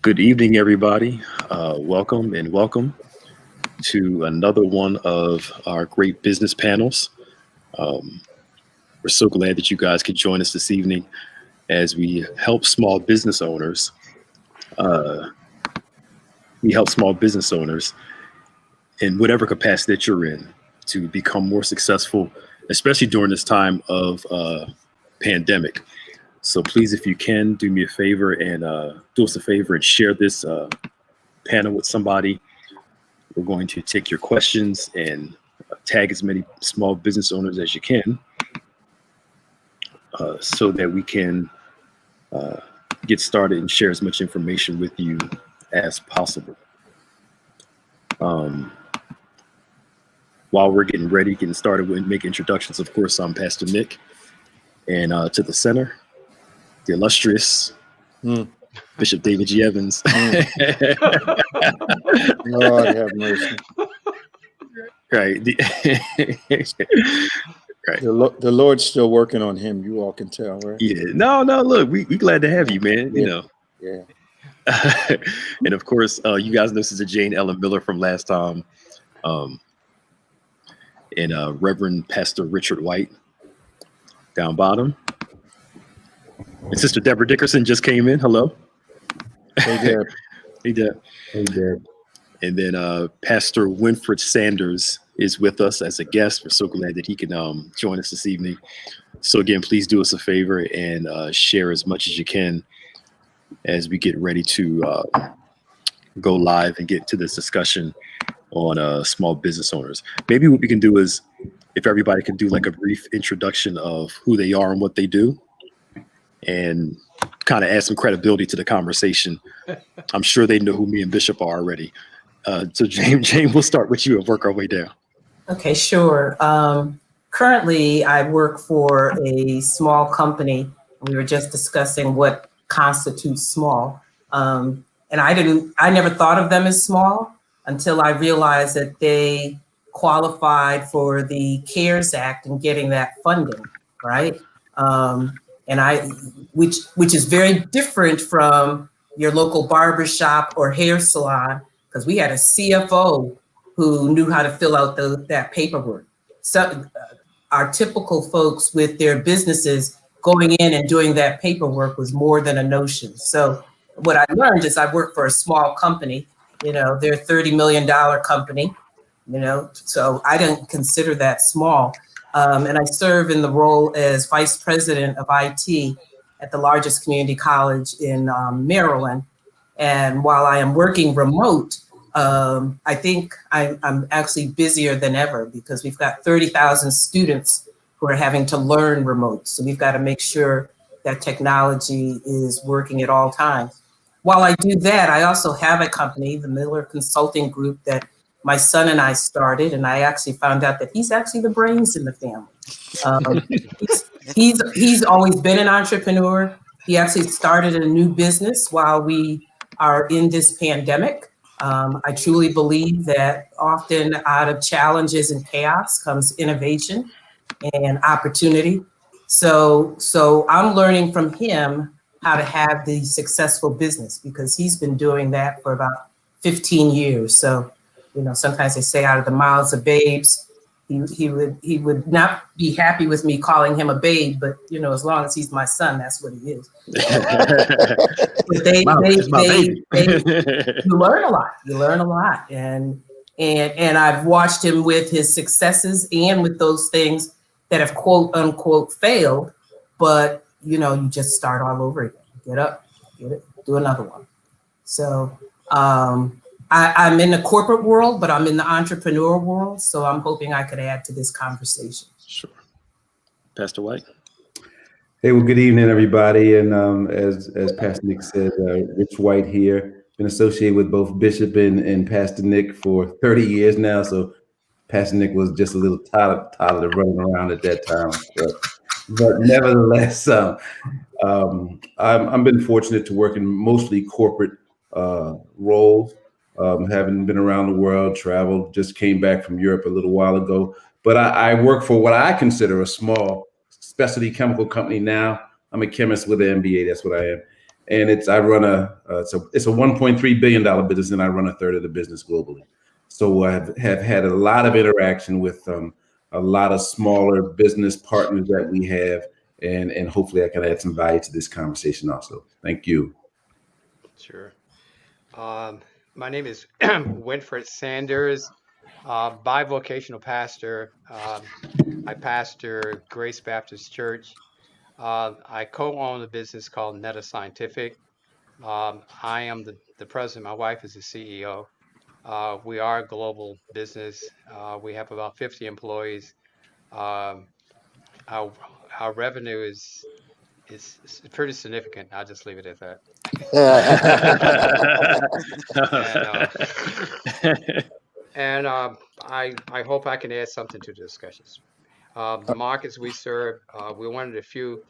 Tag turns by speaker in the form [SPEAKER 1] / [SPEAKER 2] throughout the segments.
[SPEAKER 1] Good evening, everybody. Welcome to another one of our great business panels. Um, we're so glad that you guys could join us this evening as we help small business owners. Uh, we help small business owners in whatever capacity that you're in to become more successful, especially during this time of pandemic. So please, if you can, do me a favor and do us a favor and share this panel with somebody. We're going to take your questions and tag as many small business owners as you can so that we can get started and share as much information with you as possible. While we're getting started with make introductions, of course, I'm Pastor Nick, and to the center, the illustrious Bishop David G. Evans.
[SPEAKER 2] Lord have mercy.
[SPEAKER 1] Right. Right.
[SPEAKER 2] The Lord's still working on him. You all can tell, right?
[SPEAKER 1] Yeah. No. Look, we glad to have you, man.
[SPEAKER 2] Yeah.
[SPEAKER 1] You know.
[SPEAKER 2] Yeah.
[SPEAKER 1] And of course, you guys know Sister Jane Ellen Miller from last time, and Reverend Pastor Richard White down bottom, and Sister Deborah Dickerson just came in. Hello.
[SPEAKER 2] Hey, Deb.
[SPEAKER 1] Hey, Deb.
[SPEAKER 2] Hey, Deb.
[SPEAKER 1] And then Pastor Winfred Sanders is with us as a guest. We're so glad that he can join us this evening. So again, please do us a favor and share as much as you can as we get ready to go live and get to this discussion on small business owners. Maybe what we can do is if everybody can do like a brief introduction of who they are and what they do and kind of add some credibility to the conversation. I'm sure they know who me and Bishop are already. So Jane, we'll start with you and work our way down.
[SPEAKER 3] Okay, sure. Currently, I work for a small company. We were just discussing what constitutes small. And I never thought of them as small until I realized that they qualified for the CARES Act and getting that funding, right? Which is very different from your local barbershop or hair salon, because we had a CFO who knew how to fill out that paperwork. So our typical folks with their businesses going in and doing that paperwork was more than a notion. So what I learned is I work for a small company, they're a $30 million company, so I didn't consider that small. And I serve in the role as vice president of IT at the largest community college in Maryland. And while I am working remote, I think I'm actually busier than ever because we've got 30,000 students who are having to learn remote. So we've got to make sure that technology is working at all times. While I do that, I also have a company, the Miller Consulting Group, that my son and I started, and I actually found out that he's actually the brains in the family. He's always been an entrepreneur. He actually started a new business while we are in this pandemic. I truly believe that often out of challenges and chaos comes innovation and opportunity. So I'm learning from him how to have the successful business because he's been doing that for about 15 years. So, sometimes they say out of the mouths of babes, he would not be happy with me calling him a babe, but as long as he's my son, that's what he is. But you learn a lot. You learn a lot, and I've watched him with his successes and with those things that have quote unquote failed, but you just start all over again. Get up, get it, do another one. So. I'm in the corporate world, but I'm in the entrepreneur world. So I'm hoping I could add to this conversation.
[SPEAKER 1] Sure. Pastor White.
[SPEAKER 4] Hey, well, good evening, everybody. And as Pastor Nick said, Rich White here, been associated with both Bishop and Pastor Nick for 30 years now. So Pastor Nick was just a little toddler running around at that time. But nevertheless, I've been fortunate to work in mostly corporate roles. Having been around the world, traveled, just came back from Europe a little while ago. But I work for what I consider a small specialty chemical company now. I'm a chemist with an MBA, that's what I am. and I run it's a $1.3 billion business, and I run a third of the business globally. So I have had a lot of interaction with a lot of smaller business partners that we have, and hopefully I can add some value to this conversation also. Thank you.
[SPEAKER 5] Sure. My name is Winfred Sanders, bivocational pastor. I pastor Grace Baptist Church. I co-own a business called Netta Scientific. I am the president. My wife is the CEO. We are a global business. We have about 50 employees. Um, our revenue is pretty significant. I'll just leave it at that. And I hope I can add something to the discussions. The markets we serve, we're one of the few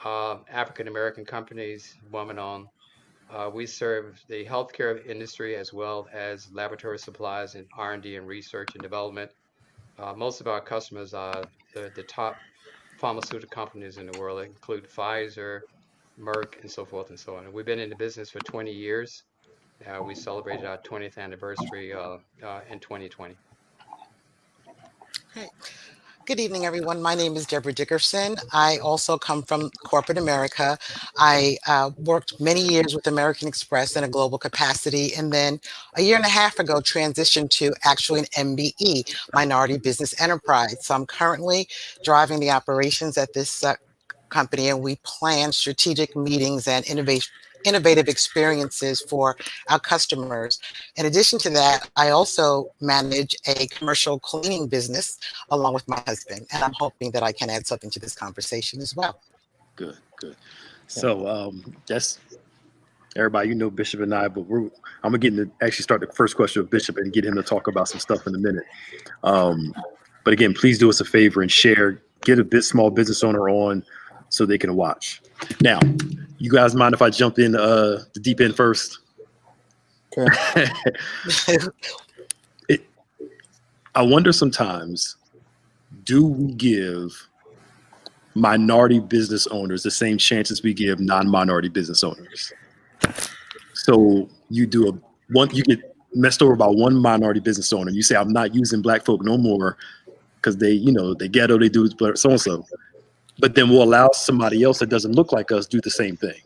[SPEAKER 5] African American companies, woman-owned. We serve the healthcare industry as well as laboratory supplies and R&D and research and development. Most of our customers are the top pharmaceutical companies in the world. They include Pfizer, Merck, and so forth and so on. And we've been in the business for 20 years. We celebrated our 20th anniversary in 2020.
[SPEAKER 6] Great. Good evening, everyone. My name is Deborah Dickerson. I also come from corporate America. I worked many years with American Express in a global capacity, and then a year and a half ago transitioned to actually an MBE, Minority Business Enterprise. So I'm currently driving the operations at this company, and we plan strategic meetings and innovative experiences for our customers. In addition to that, I also manage a commercial cleaning business along with my husband, and I'm hoping that I can add something to this conversation as well.
[SPEAKER 1] Good. So that's everybody, you know Bishop and I, but I'm gonna get into actually start the first question with Bishop and get him to talk about some stuff in a minute. But again, please do us a favor and share, get a small business owner on so they can watch. Now, you guys mind if I jump in the deep end first?
[SPEAKER 2] Okay.
[SPEAKER 1] I wonder sometimes, do we give minority business owners the same chances we give non-minority business owners? So you you get messed over by one minority business owner. You say, I'm not using black folk no more because they ghetto, they do so and so. But then we'll allow somebody else that doesn't look like us do the same thing.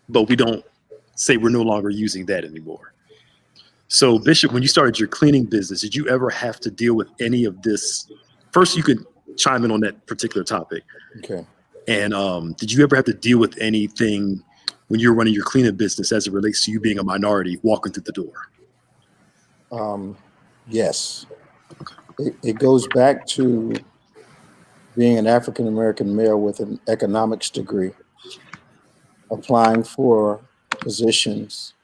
[SPEAKER 1] But we don't say we're no longer using that anymore. So Bishop, when you started your cleaning business, did you ever have to deal with any of this? First, you could chime in on that particular topic.
[SPEAKER 2] Okay.
[SPEAKER 1] And did you ever have to deal with anything when you're running your cleaning business as it relates to you being a minority walking through the door?
[SPEAKER 2] Yes. It goes back to being an African-American male with an economics degree, applying for positions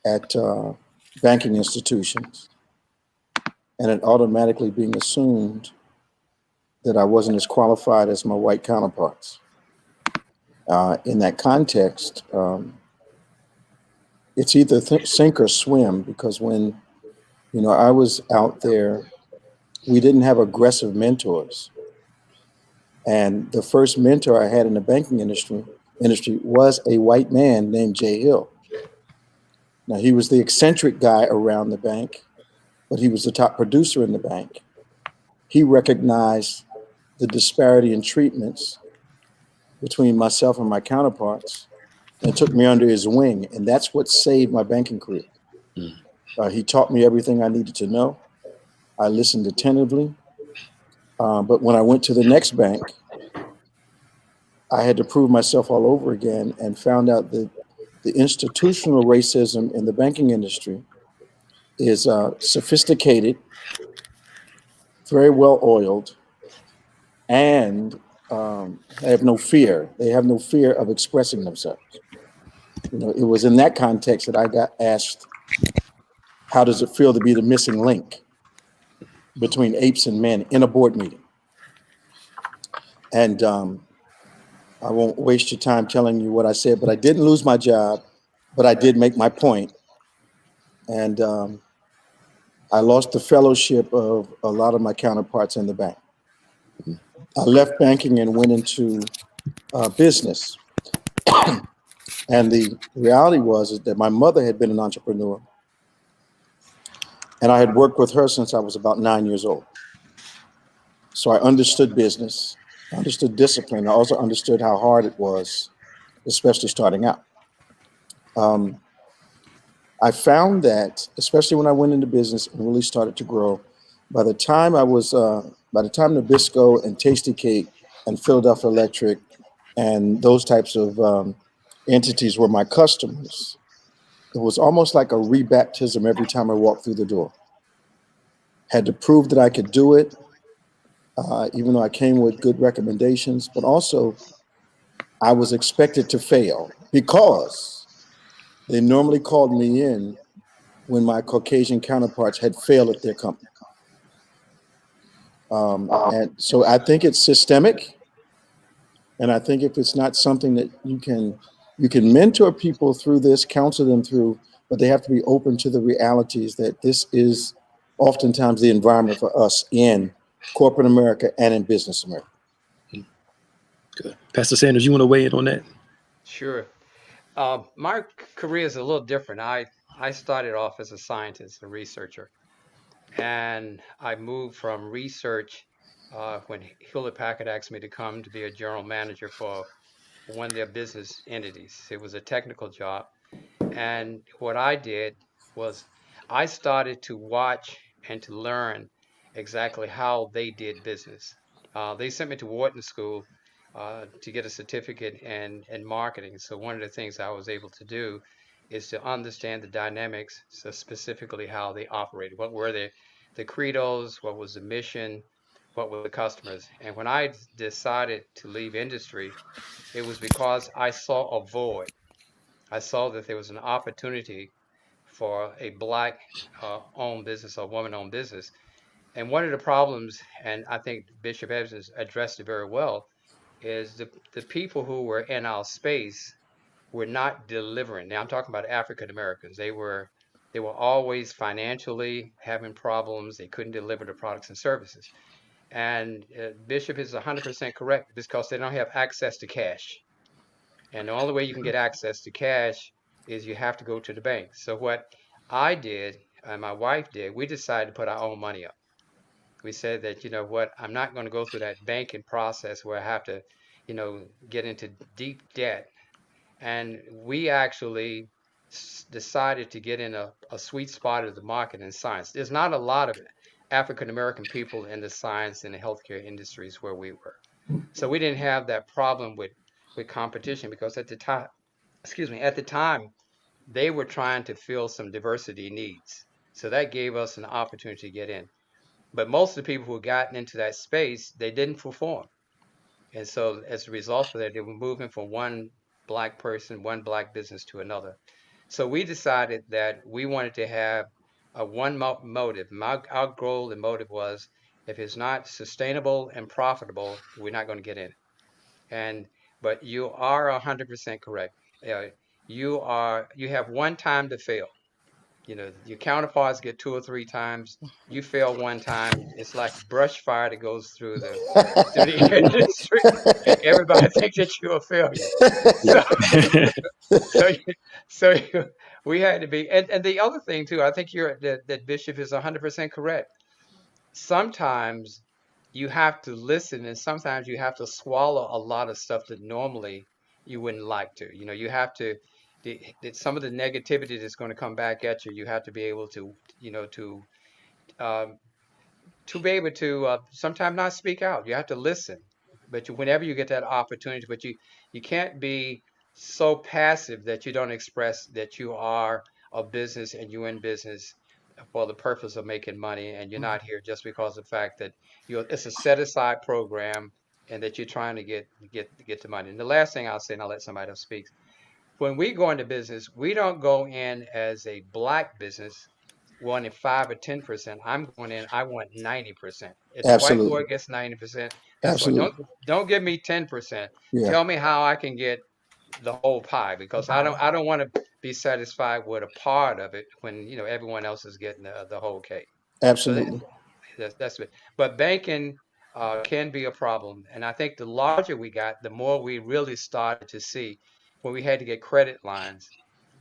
[SPEAKER 2] at banking institutions, and it automatically being assumed that I wasn't as qualified as my white counterparts. In that context, it's either sink or swim, because when I was out there, we didn't have aggressive mentors. And the first mentor I had in the banking industry was a white man named Jay Hill. Now, he was the eccentric guy around the bank, but he was the top producer in the bank. He recognized the disparity in treatments between myself and my counterparts and took me under his wing. And that's what saved my banking career. He taught me everything I needed to know. I listened attentively. But when I went to the next bank, I had to prove myself all over again and found out that the institutional racism in the banking industry is sophisticated, very well oiled, and they have no fear. They have no fear of expressing themselves. It was in that context that I got asked, how does it feel to be the missing link between apes and men in a board meeting? And I won't waste your time telling you what I said, but I didn't lose my job, but I did make my point. And I lost the fellowship of a lot of my counterparts in the bank. I left banking and went into business. And the reality was is that my mother had been an entrepreneur, and I had worked with her since I was about 9 years old. So I understood business, I understood discipline. I also understood how hard it was, especially starting out. Um, I found that, especially when I went into business and really started to grow, by the time Nabisco and Tasty Cake and Philadelphia Electric and those types of entities were my customers, it was almost like a rebaptism every time I walked through the door. Had to prove that I could do it, even though I came with good recommendations, but also I was expected to fail because they normally called me in when my Caucasian counterparts had failed at their company. And so I think it's systemic. And I think if it's not something that you can mentor people through this, counsel them through, but they have to be open to the realities that this is oftentimes the environment for us in corporate America and in business America.
[SPEAKER 1] Good. Pastor Sanders, you want to weigh in on that?
[SPEAKER 5] Sure. My career is a little different. I started off as a scientist, a researcher, and I moved from research when Hewlett Packard asked me to come to be a general manager for one of their business entities. It was a technical job. And what I did was I started to watch and to learn exactly how they did business. They sent me to Wharton School to get a certificate in marketing. So one of the things I was able to do is to understand the dynamics, so specifically how they operated. What were the credos? What was the mission? What were the customers? And when I decided to leave industry, it was because I saw a void. I saw that there was an opportunity for a black owned business or woman owned business. And one of the problems, and I think Bishop Evans addressed it very well, is the people who were in our space were not delivering. Now I'm talking about African Americans. They were always financially having problems. They couldn't deliver the products and services. And Bishop is 100% correct because they don't have access to cash. And the only way you can get access to cash is you have to go to the bank. So what I did and my wife did, we decided to put our own money up. We said that, you know what, I'm not going to go through that banking process where I have to, get into deep debt. And we actually decided to get in a sweet spot of the market in science. There's not a lot of African American people in the science and the healthcare industries where we were. So we didn't have that problem with competition because at the time, at the time, they were trying to fill some diversity needs. So that gave us an opportunity to get in. But most of the people who gotten into that space, they didn't perform. And so as a result of that, they were moving from one black person, one black business to another. So we decided that we wanted to have a one motive. Our goal and motive was if it's not sustainable and profitable, we're not going to get in. And but you are 100% correct. Uh, you have one time to fail. Your counterparts get two or three times. You fail one time, it's like brush fire that goes through the industry. Everybody thinks that you're a failure. So so so we had to be. And the other thing too, I think that Bishop is 100% correct. Sometimes you have to listen, and sometimes you have to swallow a lot of stuff that normally you wouldn't like to. You have to some of the negativity that's going to come back at you. You have to be able to um, be able to sometimes not speak out. You have to listen, but whenever you get that opportunity, but you can't be so passive that you don't express that you are a business and you're in business for the purpose of making money, and you're not here just because of the fact that it's a set aside program and that you're trying to get the money. And the last thing I'll say, and I'll let somebody else speak. When we go into business, we don't go in as a black business wanting 5 or 10%. I'm going in, I want 90%. If the white boy
[SPEAKER 2] Absolutely.
[SPEAKER 5] gets 90%, that's what. Don't
[SPEAKER 2] Absolutely.
[SPEAKER 5] don't give me 10%.
[SPEAKER 2] Yeah.
[SPEAKER 5] Tell me how I can get the whole pie because I don't want to be satisfied with a part of it when everyone else is getting the whole cake. So
[SPEAKER 2] Absolutely.
[SPEAKER 5] that's it. But banking can be a problem, and I think the larger we got, the more we really started to see when we had to get credit lines,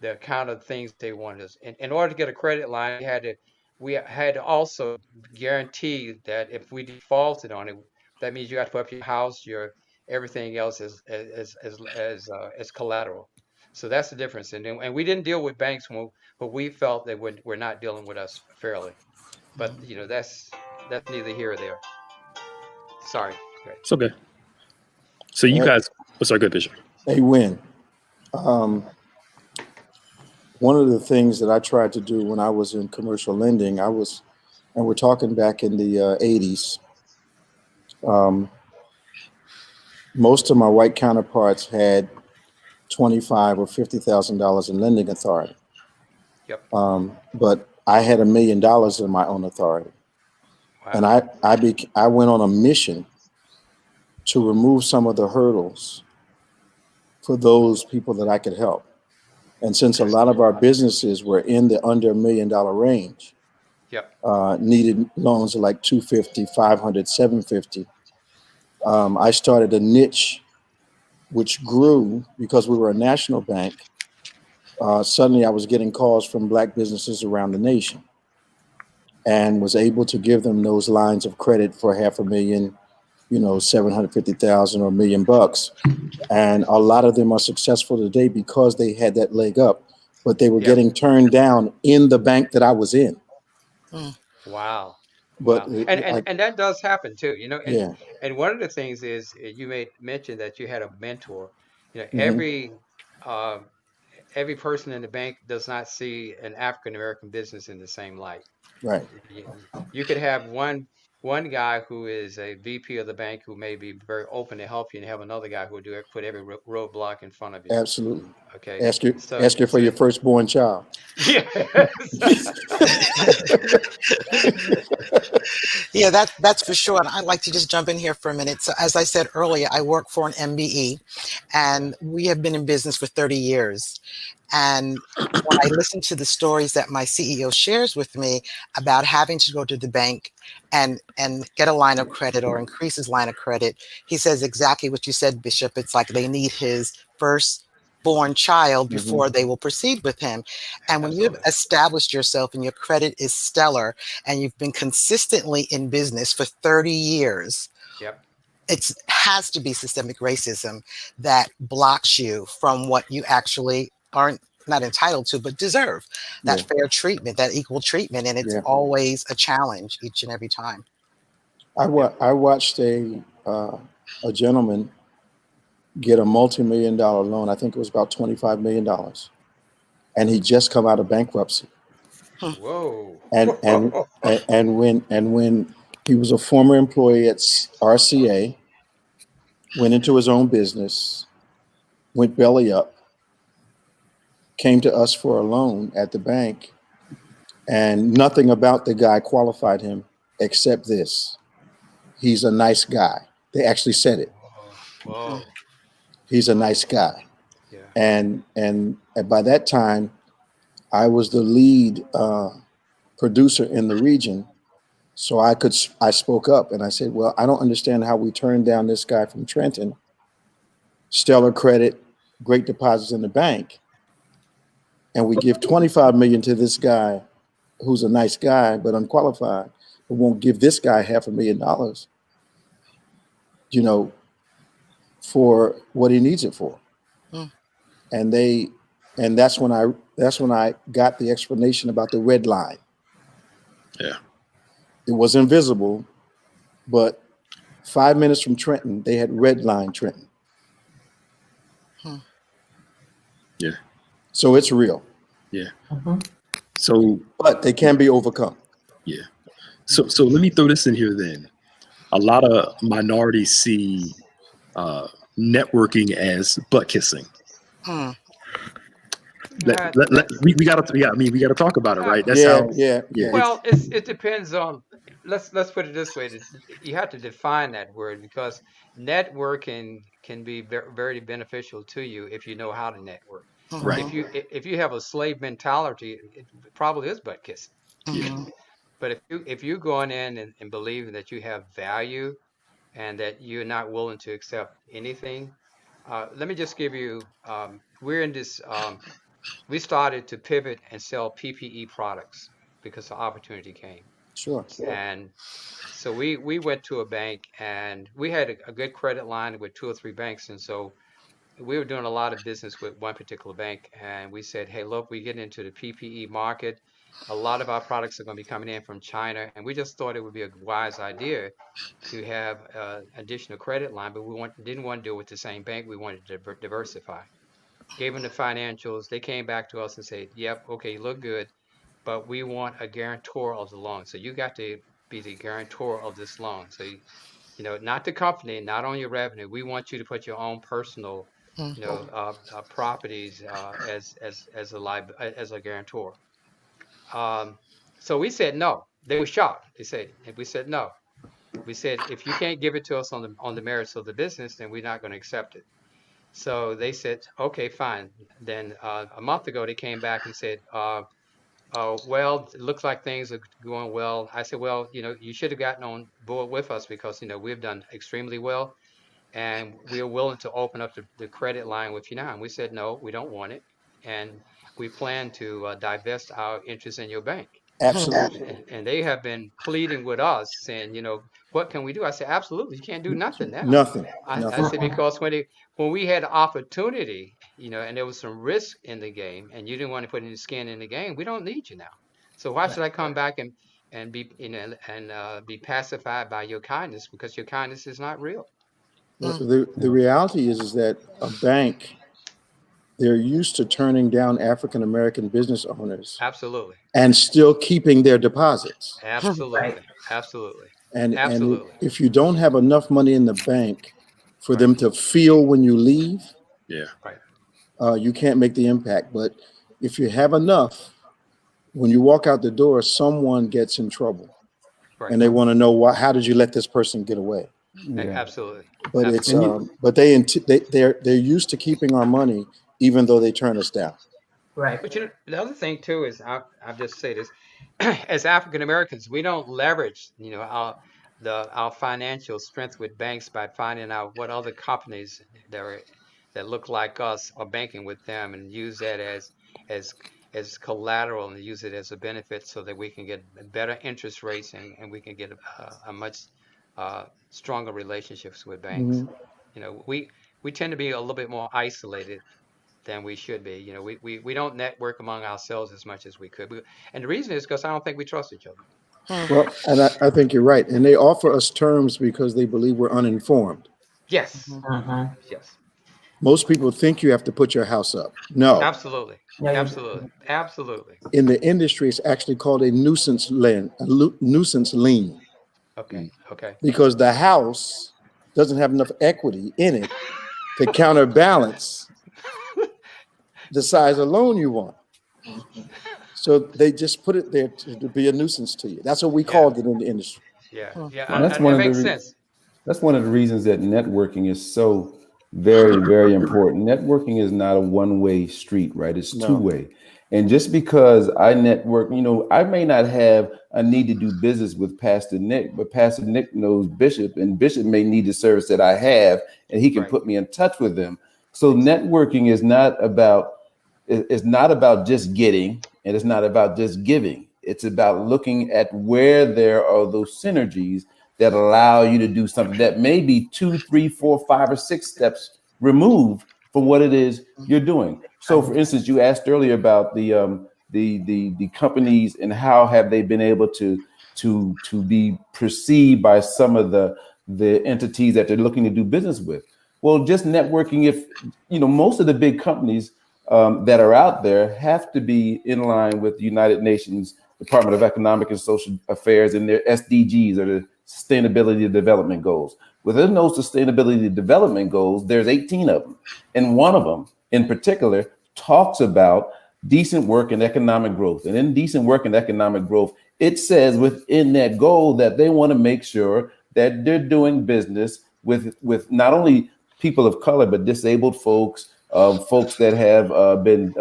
[SPEAKER 5] the kind of things they wanted us. In order to get a credit line, we had to also guarantee that if we defaulted on it, that means you have to put up your house, your everything else as collateral. So that's the difference. And we didn't deal with banks when we felt they were not dealing with us fairly. But that's neither here or there. Sorry. Great.
[SPEAKER 1] It's okay. So you guys, oh, sorry, good, Bishop.
[SPEAKER 2] Hey, Win. One of the things that I tried to do when I was in commercial lending, and we're talking back in the 80s, most of my white counterparts had $25,000 or $50,000 in lending authority.
[SPEAKER 5] Yep.
[SPEAKER 2] But I had $1 million in my own authority.
[SPEAKER 5] Wow.
[SPEAKER 2] And I went on a mission to remove some of the hurdles for those people that I could help. And since a lot of our businesses were in the under $1 million range,
[SPEAKER 5] Yep.
[SPEAKER 2] Needed loans of like 250, 500, 750. I started a niche which grew because we were a national bank. Suddenly I was getting calls from Black businesses around the nation and was able to give them those lines of credit for $500,000, 750,000 or $1 million. And a lot of them are successful today because they had that leg up, but they were getting turned down in the bank that I was in.
[SPEAKER 5] Wow.
[SPEAKER 2] But
[SPEAKER 5] wow. And that does happen too,
[SPEAKER 2] yeah.
[SPEAKER 5] And one of the things is you made mention that you had a mentor.
[SPEAKER 2] Mm-hmm.
[SPEAKER 5] Every person in the bank does not see an African American business in the same light.
[SPEAKER 2] Right.
[SPEAKER 5] You could have one guy who is a VP of the bank who may be very open to help you, and have another guy who will put every roadblock in front of you.
[SPEAKER 2] Absolutely.
[SPEAKER 5] Okay.
[SPEAKER 2] Ask you for your firstborn child.
[SPEAKER 5] Yes.
[SPEAKER 6] Yeah, that's for sure. And I'd like to just jump in here for a minute. So as I said earlier, I work for an MBE, and we have been in business for 30 years. And when I listen to the stories that my CEO shares with me about having to go to the bank and get a line of credit or increase his line of credit, he says exactly what you said, Bishop. It's like they need his firstborn child before they will proceed with him. And when you've established yourself and your credit is stellar and you've been consistently in business for 30 years,
[SPEAKER 5] Yep.
[SPEAKER 6] it has to be systemic racism that blocks you from what you actually aren't not entitled to, but deserve, that fair treatment, that equal treatment. And it's always a challenge each and every time.
[SPEAKER 2] I watched a gentleman get a multi-million-dollar loan. I think it was about $25 million. And he just come out of bankruptcy.
[SPEAKER 5] Whoa.
[SPEAKER 2] And when he was a former employee at RCA, went into his own business, went belly up, came to us for a loan at the bank, and nothing about the guy qualified him except this: he's a nice guy. They actually said it.
[SPEAKER 5] Whoa.
[SPEAKER 2] He's a nice guy.
[SPEAKER 5] Yeah.
[SPEAKER 2] And by that time, I was the lead producer in the region. So I spoke up and I said, well, I don't understand how we turned down this guy from Trenton, stellar credit, great deposits in the bank, and we give 25 million to this guy who's a nice guy but unqualified, but won't give this guy $500,000, for what he needs it for. And that's when I got the explanation about the red line.
[SPEAKER 1] Yeah.
[SPEAKER 2] It was invisible, but 5 minutes from Trenton, they had red line Trenton.
[SPEAKER 1] Yeah.
[SPEAKER 2] So it's real.
[SPEAKER 1] Yeah. So,
[SPEAKER 2] but they can be overcome.
[SPEAKER 1] Yeah. So let me throw this in here then. A lot of minorities see networking as butt kissing. We gotta talk about it, right? That's
[SPEAKER 2] yeah.
[SPEAKER 5] Well, it depends on. Let's put it this way: you have to define that word, because networking can be very, very beneficial to you if you know how to network.
[SPEAKER 1] Right.
[SPEAKER 5] If you have a slave mentality, it probably is butt kissing. But if you're going in and believing that you have value and that you're not willing to accept anything, let me just give you we're in this. We started to pivot and sell PPE products because the opportunity came,
[SPEAKER 2] Sure.
[SPEAKER 5] and so we went to a bank and we had a good credit line with 2 or 3 banks, and so we were doing a lot of business with one particular bank, and we said, hey, look, we get into the PPE market. A lot of our products are going to be coming in from China, and we just thought it would be a wise idea to have additional credit line, but didn't want to deal with the same bank. We wanted to diversify. Gave them the financials. They came back to us and said, yep, okay, you look good, but we want a guarantor of the loan. So you got to be the guarantor of this loan. So not the company, not on your revenue. We want you to put your own personal, properties as a guarantor. So we said no. They were shocked. We said no. We said if you can't give it to us on the merits of the business, then we're not going to accept it. So they said, okay, fine. Then a month ago they came back and said, well, it looks like things are going well. I said, well, you should have gotten on board with us because we've done extremely well, and we're willing to open up the credit line with you now. And we said, no, we don't want it, and we plan to divest our interest in your bank.
[SPEAKER 2] Absolutely.
[SPEAKER 5] And they have been pleading with us, saying, what can we do? I said, absolutely, you can't do nothing now.
[SPEAKER 2] Nothing.
[SPEAKER 5] I said, because when we had opportunity, and there was some risk in the game, and you didn't want to put any skin in the game, we don't need you now. So why should I come back and be be pacified by your kindness, because your kindness is not real.
[SPEAKER 2] The reality is that a bank, they're used to turning down African American business owners
[SPEAKER 5] Absolutely.
[SPEAKER 2] and still keeping their deposits.
[SPEAKER 5] Absolutely. Absolutely.
[SPEAKER 2] And
[SPEAKER 5] Absolutely.
[SPEAKER 2] if you don't have enough money in the bank for
[SPEAKER 5] Right.
[SPEAKER 2] them to feel when you leave,
[SPEAKER 1] Yeah.
[SPEAKER 5] Right.
[SPEAKER 2] you can't make the impact. But if you have enough, when you walk out the door, someone gets in trouble,
[SPEAKER 5] Right.
[SPEAKER 2] and they want to know how did you let this person get away?
[SPEAKER 5] Absolutely.
[SPEAKER 2] But
[SPEAKER 5] Absolutely.
[SPEAKER 2] it's they're used to keeping our money even though they turn us down.
[SPEAKER 3] Right.
[SPEAKER 5] But the other thing too is I'll just say this: as African Americans, we don't leverage our financial strength with banks by finding out what other companies that look like us are banking with them, and use that as collateral and use it as a benefit so that we can get better interest rates, and we can get a much stronger relationships with banks. We tend to be a little bit more isolated than we should be. We don't network among ourselves as much as we could. And the reason is because I don't think we trust each other.
[SPEAKER 2] Well, and I think you're right. And they offer us terms because they believe we're uninformed.
[SPEAKER 5] Yes.
[SPEAKER 3] Mhm.
[SPEAKER 5] Yes.
[SPEAKER 2] Most people think you have to put your house up. No.
[SPEAKER 5] Absolutely.
[SPEAKER 3] No, you-
[SPEAKER 5] Absolutely. Absolutely.
[SPEAKER 2] In the industry, it's actually called a nuisance lien, nuisance lien,
[SPEAKER 5] Okay. Okay.
[SPEAKER 2] because the house doesn't have enough equity in it to counterbalance the size of loan you want. So they just put it there to be a nuisance to you. That's what we called it in the industry.
[SPEAKER 5] Yeah. Yeah.
[SPEAKER 4] Well, that's
[SPEAKER 5] It
[SPEAKER 4] one of
[SPEAKER 5] makes
[SPEAKER 4] the
[SPEAKER 5] sense.
[SPEAKER 4] That's one of the reasons that networking is so very, very important. Networking is not a one-way street, right? It's
[SPEAKER 2] No.
[SPEAKER 4] two-way. And just because I network, I may not have a need to do business with Pastor Nick, but Pastor Nick knows Bishop, and Bishop may need the service that I have, and he can
[SPEAKER 5] Right.
[SPEAKER 4] put me in touch with them. So networking is not about just getting, and it's not about just giving. It's about looking at where there are those synergies that allow you to do something that may be 2, 3, 4, 5, or 6 steps removed from what it is you're doing. So, for instance, you asked earlier about the companies and how have they been able to be perceived by some of the entities that they're looking to do business with. Well, just networking. If most of the big companies that are out there have to be in line with the United Nations Department of Economic and Social Affairs and their SDGs, or the Sustainability Development Goals. Within those Sustainability Development Goals, there's 18 of them. And one of them in particular talks about decent work and economic growth. And in decent work and economic growth, it says within that goal that they want to make sure that they're doing business with not only people of color, but disabled folks, folks that have been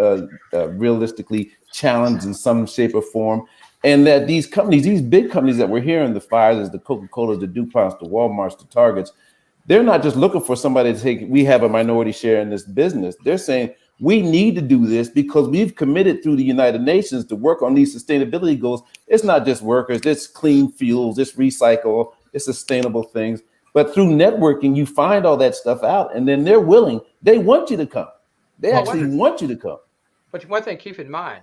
[SPEAKER 4] realistically challenged in some shape or form. And that these companies, these big companies that we're hearing, the Pfizers, the Coca-Colas, the DuPonts, the Walmarts, the Targets, they're not just looking for somebody to say, we have a minority share in this business. They're saying, We need to do this because we've committed through the United Nations to work on these sustainability goals. It's not just workers, it's clean fuels, it's recycle, it's sustainable things. But through networking, you find all that stuff out, and then they're willing. They want you to come. They
[SPEAKER 5] Well,
[SPEAKER 4] actually want you to come.
[SPEAKER 5] but one thing, keep in mind,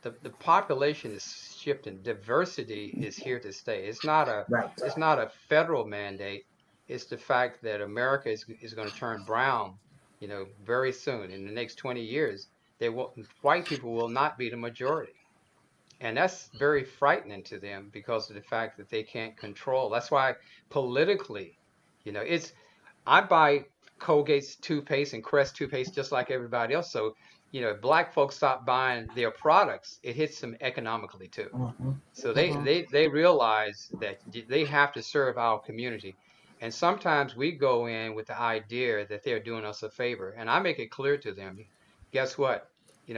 [SPEAKER 5] the population is shifting. Diversity is here to stay.
[SPEAKER 3] Right.
[SPEAKER 5] It's not a federal mandate. It's the fact that America is going to turn brown, very soon. In the next 20 years, white people will not be the majority. And that's very frightening to them because of the fact that they can't control. That's why politically, it's I buy Colgate's toothpaste and Crest toothpaste just like everybody else. So, if black folks stop buying their products, it hits them economically too. So they realize that they have to serve our community. And sometimes we go in with the idea that they're doing us a favor. And I make it clear to them, guess what?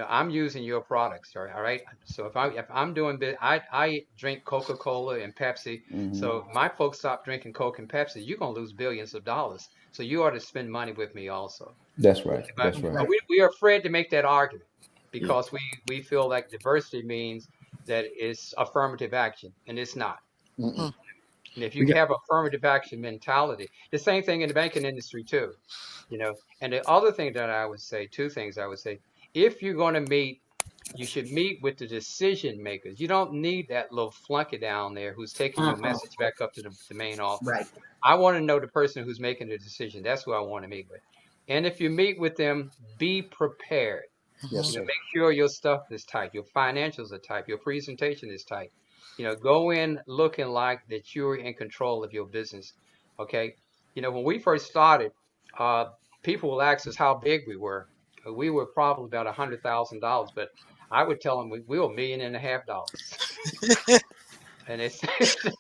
[SPEAKER 5] I'm using your products, all right? So if I'm doing this, I drink Coca-Cola and Pepsi. So my folks stop drinking Coke and Pepsi, you're gonna lose billions of dollars. So you ought to spend money with me also.
[SPEAKER 4] That's right.
[SPEAKER 5] But,
[SPEAKER 4] That's right.
[SPEAKER 5] but we are afraid to make that argument because we feel like diversity means that it's affirmative action, and it's not.
[SPEAKER 2] Mm-mm.
[SPEAKER 5] And if you have affirmative action mentality, the same thing in the banking industry too, And the other thing that I would say, two things I would say, if you're going to meet, you should meet with the decision makers. You don't need that little flunky down there who's taking your message back up to the main office.
[SPEAKER 3] Right.
[SPEAKER 5] I want to know the person who's making the decision. That's who I want to meet with. And if you meet with them, be prepared.
[SPEAKER 2] Yes, sir.
[SPEAKER 5] Make sure your stuff is tight, your financials are tight, your presentation is tight. Go in looking like that you're in control of your business. Okay. When we first started, people will ask us how big we were. We were probably about $100,000, but I would tell them we were $1.5 million. And they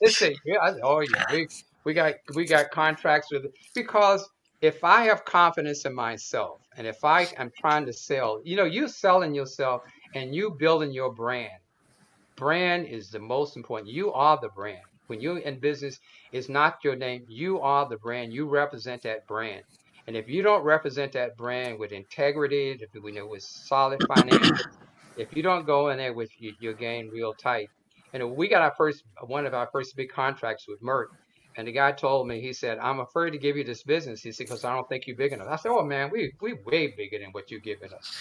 [SPEAKER 5] say, yeah, oh yeah, we got contracts with it. Because if I have confidence in myself, and if I am trying to sell, you selling yourself and you building your brand. Brand is the most important. You are the brand. When you're in business, it's not your name. You are the brand. You represent that brand. And if you don't represent that brand with integrity, with solid financials, if you don't go in there with your game real tight. We got one of our first big contracts with Merck. And the guy told me, he said, I'm afraid to give you this business. He said, because I don't think you're big enough. I said, oh man, we way bigger than what you're giving us.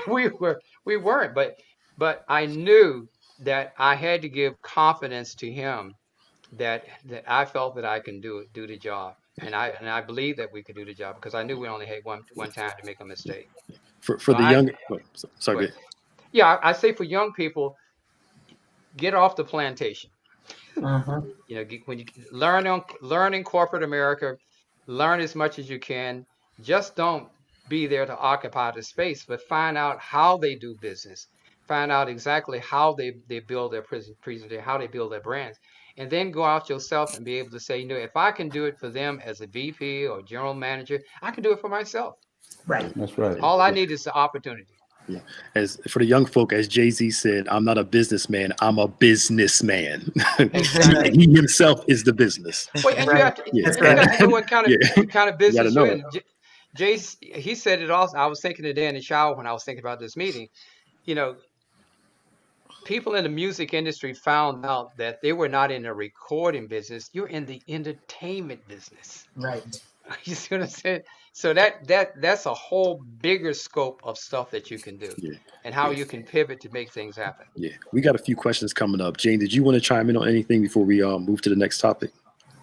[SPEAKER 5] we weren't, but I knew that I had to give confidence to him that I felt that I can do the job. And I believe that we could do the job because I knew we only had one time to make a mistake.
[SPEAKER 1] For the young, sorry.
[SPEAKER 5] Yeah, I say for young people, get off the plantation. When you learn in corporate America, learn as much as you can. Just don't be there to occupy the space, but find out how they do business. Find out exactly how they build their presentation, how they build their brands, and then go out yourself and be able to say, if I can do it for them as a VP or general manager, I can do it for myself.
[SPEAKER 3] Right.
[SPEAKER 4] That's right.
[SPEAKER 5] All I need is the opportunity.
[SPEAKER 1] Yeah. As for the young folk, as Jay-Z said, I'm not a businessman, I'm a businessman.
[SPEAKER 5] Exactly.
[SPEAKER 1] He himself is the business.
[SPEAKER 5] Well, and you have to,
[SPEAKER 3] That's
[SPEAKER 5] you got to know
[SPEAKER 3] right.
[SPEAKER 5] what kind of business
[SPEAKER 1] know
[SPEAKER 5] you're in. Jay, he said it also. I was thinking today in the shower when I was thinking about this meeting. People in the music industry found out that they were not in the recording business. You're in the entertainment business.
[SPEAKER 3] Right.
[SPEAKER 5] You see what I'm saying? So that's a whole bigger scope of stuff that you can do, and how you can pivot to make things happen.
[SPEAKER 1] Yeah, we got a few questions coming up. Jane, did you want to chime in on anything before we move to the next topic?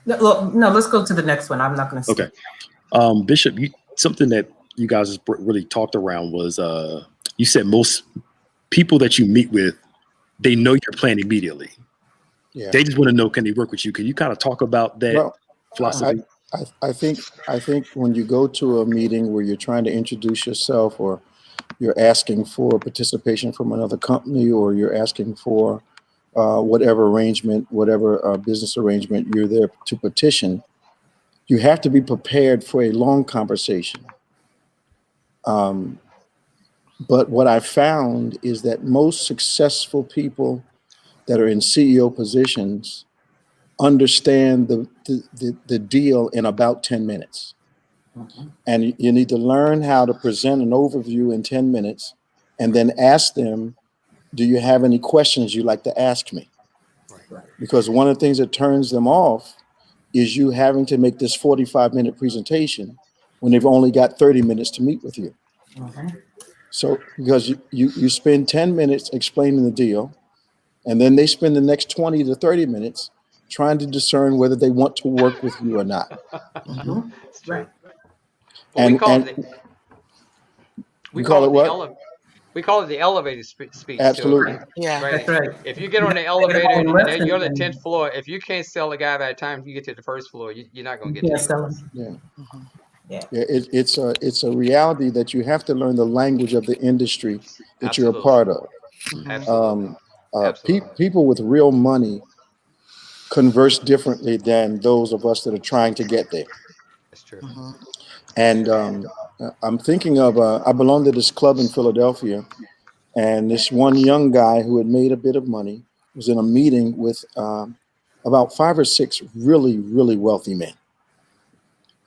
[SPEAKER 3] No, let's go to the next one. I'm not going to.
[SPEAKER 1] Okay, Bishop, something that you guys really talked around was you said most people that you meet with, they know your plan immediately. Yeah, they just want to know, can they work with you? Can you kind of talk about that philosophy?
[SPEAKER 2] I think when you go to a meeting where you're trying to introduce yourself, or you're asking for participation from another company, or you're asking for whatever business arrangement you're there to petition, you have to be prepared for a long conversation. But what I found is that most successful people that are in CEO positions understand the deal in about 10 minutes. And you need to learn how to present an overview in 10 minutes and then ask them, do you have any questions you'd like to ask me?
[SPEAKER 3] Right.
[SPEAKER 2] Because one of the things that turns them off is you having to make this 45-minute presentation when they've only got 30 minutes to meet with you. So because you spend 10 minutes explaining the deal, and then they spend the next 20 to 30 minutes trying to discern whether they want to work with you or not.
[SPEAKER 5] It's true.
[SPEAKER 3] Right.
[SPEAKER 5] Well,
[SPEAKER 2] And
[SPEAKER 5] we
[SPEAKER 2] you call it what?
[SPEAKER 5] We call it the elevator speech too.
[SPEAKER 2] Absolutely.
[SPEAKER 6] Yeah.
[SPEAKER 5] Right.
[SPEAKER 3] That's right.
[SPEAKER 5] If you get on the
[SPEAKER 3] You gotta
[SPEAKER 5] elevator
[SPEAKER 3] learn
[SPEAKER 5] and you're on the
[SPEAKER 3] lessons
[SPEAKER 5] 10th floor, if you can't sell the guy by the time you get to the first floor, you're not going to
[SPEAKER 3] You
[SPEAKER 5] get
[SPEAKER 3] can't
[SPEAKER 5] to
[SPEAKER 3] sell
[SPEAKER 5] the
[SPEAKER 3] them.
[SPEAKER 2] Yeah.
[SPEAKER 3] Yeah.
[SPEAKER 2] Yeah, it's a reality that you have to learn the language of the industry that you're a
[SPEAKER 5] Absolutely.
[SPEAKER 2] part of.
[SPEAKER 5] Absolutely. Absolutely.
[SPEAKER 2] People with real money converse differently than those of us that are trying to get there.
[SPEAKER 5] That's true.
[SPEAKER 2] And I'm thinking of, I belong to this club in Philadelphia, and this one young guy who had made a bit of money was in a meeting with about 5 or 6 really, really wealthy men.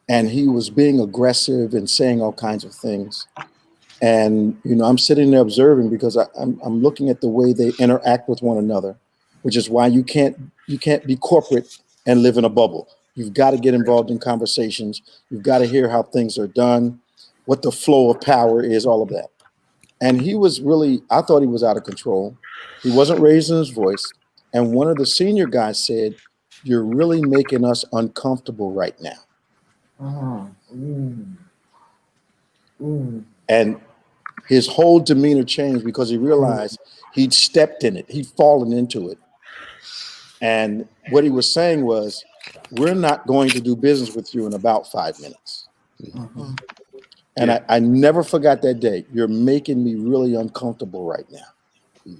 [SPEAKER 2] And he was being aggressive and saying all kinds of things. And, I'm sitting there observing because I'm looking at the way they interact with one another, which is why you can't be corporate and live in a bubble. You've got to get involved in conversations. You've got to hear how things are done, what the flow of power is, all of that. And he was really, I thought he was out of control. He wasn't raising his voice. And one of the senior guys said, "You're really making us uncomfortable right now." And his whole demeanor changed because he realized he'd stepped in it. He'd fallen into it. And what he was saying was, "We're not going to do business with you in about 5 minutes." And I never forgot that day. "You're making me really uncomfortable right now."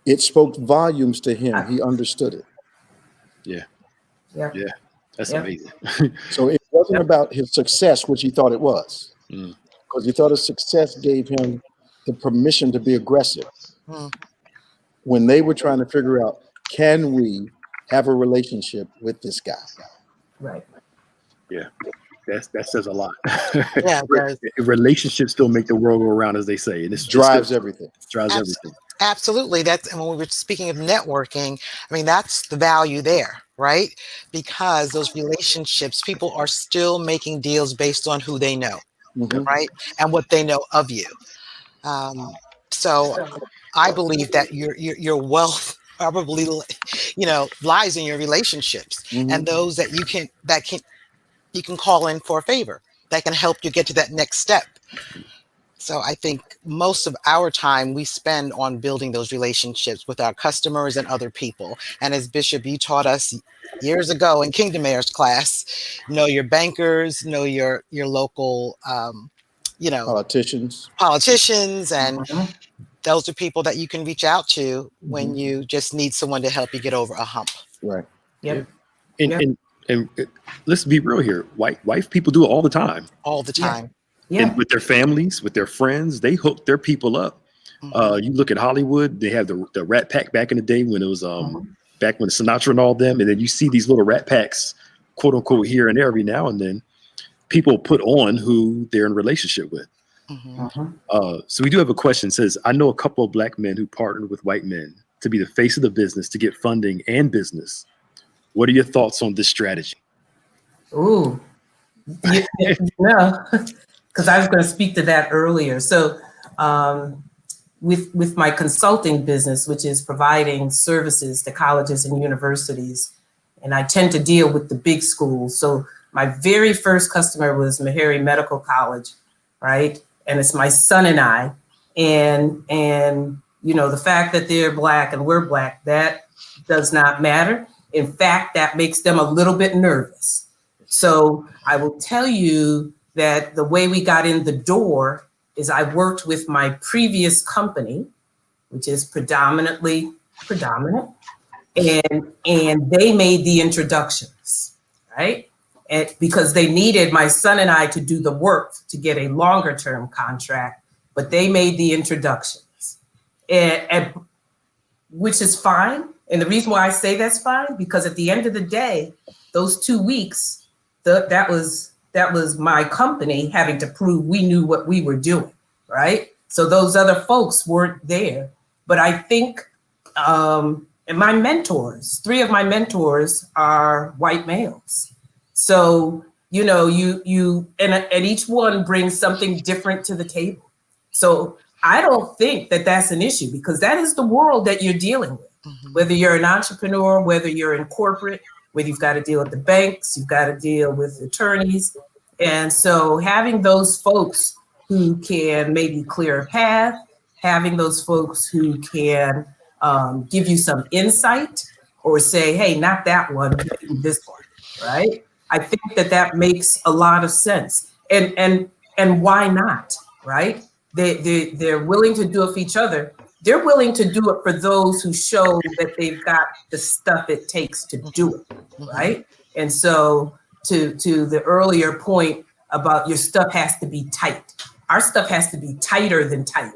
[SPEAKER 2] It spoke volumes to him. He understood it.
[SPEAKER 1] Yeah.
[SPEAKER 3] Yeah.
[SPEAKER 1] Yeah. That's
[SPEAKER 3] Yep.
[SPEAKER 1] amazing.
[SPEAKER 2] So it wasn't about his success, which he thought it was,
[SPEAKER 1] Mm.
[SPEAKER 2] because he thought his success gave him the permission to be aggressive. When they were trying to figure out, can we have a relationship with this guy?
[SPEAKER 3] Right.
[SPEAKER 1] Yeah. That says a lot.
[SPEAKER 6] Yeah, it does.
[SPEAKER 1] Relationships still make the world go around, as they say. And it's
[SPEAKER 2] Drives
[SPEAKER 1] still,
[SPEAKER 2] everything.
[SPEAKER 1] drives
[SPEAKER 6] Abs-
[SPEAKER 1] everything.
[SPEAKER 6] Absolutely. And when we were speaking of networking, I mean, that's the value there, right? Because those relationships, people are still making deals based on who they know, right? And what they know of you. So I believe that your wealth probably, lies in your relationships and those that you can call in for a favor that can help you get to that next step. So I think most of our time we spend on building those relationships with our customers and other people. And as Bishop, you taught us years ago in Kingdom Heirs class, know your bankers, know your local, politicians, and those are people that you can reach out to when you just need someone to help you get over a hump.
[SPEAKER 2] Right.
[SPEAKER 3] Yep.
[SPEAKER 1] And let's be real here. White people do it all the time.
[SPEAKER 6] All the time.
[SPEAKER 3] Yeah.
[SPEAKER 1] And with their families, with their friends, they hook their people up. You look at Hollywood, they have the Rat Pack back in the day when it was back when Sinatra and all them, and then you see these little Rat Packs, quote unquote, here and there every now and then. People put on who they're in relationship with. So we do have a question. It says, I know a couple of Black men who partnered with white men to be the face of the business to get funding and business. What are your thoughts on this strategy?
[SPEAKER 3] Ooh. Because I was going to speak to that earlier. So with my consulting business, which is providing services to colleges and universities, and I tend to deal with the big schools. So my very first customer was Meharry Medical College, right? And it's my son and I. And the fact that they're Black and we're Black, that does not matter. In fact, that makes them a little bit nervous. So I will tell you that the way we got in the door is I worked with my previous company, which is predominant, and they made the introductions, right? And because they needed my son and I to do the work to get a longer term contract, but they made the introductions, and which is fine. And the reason why I say that's fine, because at the end of the day, those 2 weeks, that was my company having to prove we knew what we were doing, right? So those other folks weren't there. But I think, and my mentors, 3 of my mentors are white males. So, you know, and each one brings something different to the table. So I don't think that that's an issue, because that is the world that you're dealing with. Whether you're an entrepreneur, whether you're in corporate, whether you've got to deal with the banks, you've got to deal with attorneys. And so having those folks who can maybe clear a path, having those folks who can give you some insight or say, hey, not that one, maybe this one, right? I think that makes a lot of sense. And why not, right? They're willing to do it for each other. They're willing to do it for those who show that they've got the stuff it takes to do it, right? And so to the earlier point about your stuff has to be tight. Our stuff has to be tighter than tight,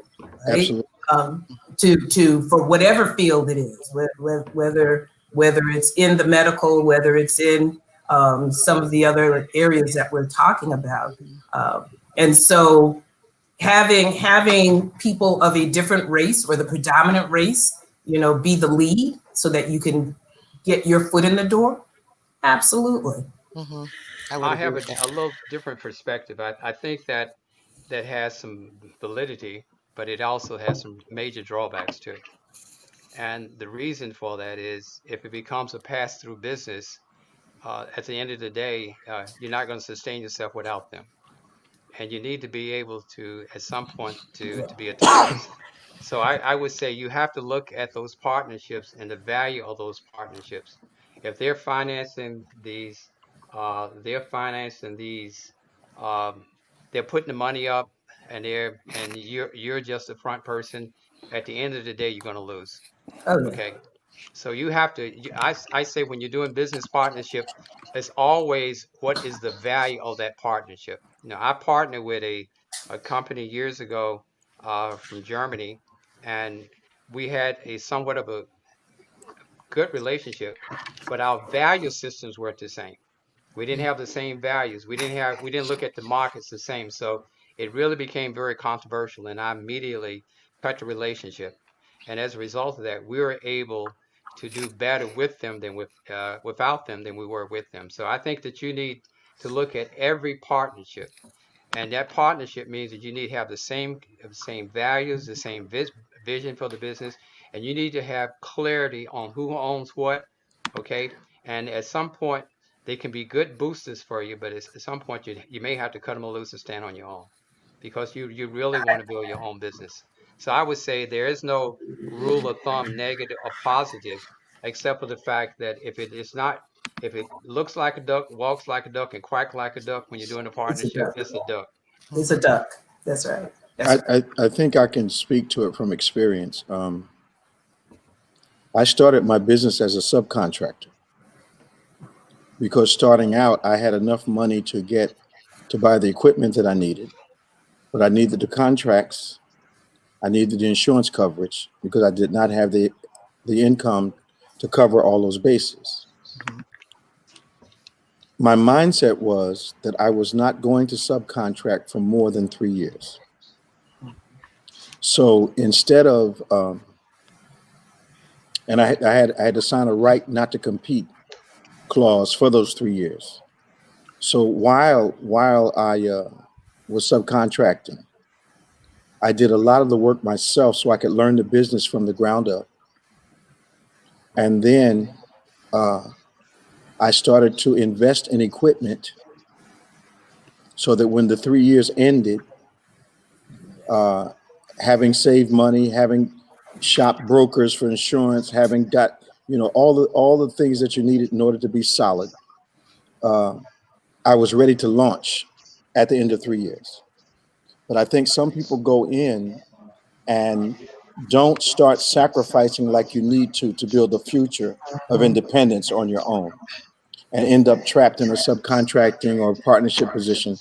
[SPEAKER 3] right? Absolutely. For whatever field it is, whether it's in the medical, whether it's in some of the other areas that we're talking about. And so having people of a different race or the predominant race, you know, be the lead so that you can get your foot in the door. Absolutely.
[SPEAKER 5] I have a little different perspective. I think that has some validity, but it also has some major drawbacks to it. And the reason for that is if it becomes a pass-through business, at the end of the day, you're not going to sustain yourself without them. And you need to be able to, at some point, to be autonomous. So I would say you have to look at those partnerships and the value of those partnerships. If they're financing these, they're putting the money up, and you're just the front person. At the end of the day, you're going to lose.
[SPEAKER 3] Oh, yeah.
[SPEAKER 5] Okay. So you have to, I say when you're doing business partnership, it's always what is the value of that partnership. Now, I partnered with a company years ago from Germany, and we had a somewhat of a good relationship, but our value systems weren't the same. We didn't have the same values. We didn't look at the markets the same. So it really became very controversial, and I immediately cut the relationship. And as a result of that, we were able to do better with them than without them than we were with them. So I think that you need to look at every partnership, and that partnership means that you need to have the same values, the same vision for the business, and you need to have clarity on who owns what. Okay, and at some point they can be good boosters for you, but at some point you may have to cut them loose and stand on your own, because you really want to build your own business. So I would say there is no rule of thumb, negative or positive, except for the fact that if it looks like a duck, walks like a duck, and quacks like a duck when you're doing a partnership, it's a duck.
[SPEAKER 3] It's a duck. That's right.
[SPEAKER 2] I think I can speak to it from experience. I started my business as a subcontractor because starting out, I had enough money to buy the equipment that I needed, but I needed the contracts. I needed the insurance coverage because I did not have the income to cover all those bases. My mindset was that I was not going to subcontract for more than 3 years. So instead of, and I had to sign a right not to compete clause for those 3 years. So while I was subcontracting, I did a lot of the work myself so I could learn the business from the ground up. And then I started to invest in equipment so that when the 3 years ended, having saved money, having shop brokers for insurance, having got, you know, all the things that you needed in order to be solid, I was ready to launch at the end of 3 years. But I think some people go in and don't start sacrificing like you need to build a future of independence on your own, and end up trapped in a subcontracting or partnership position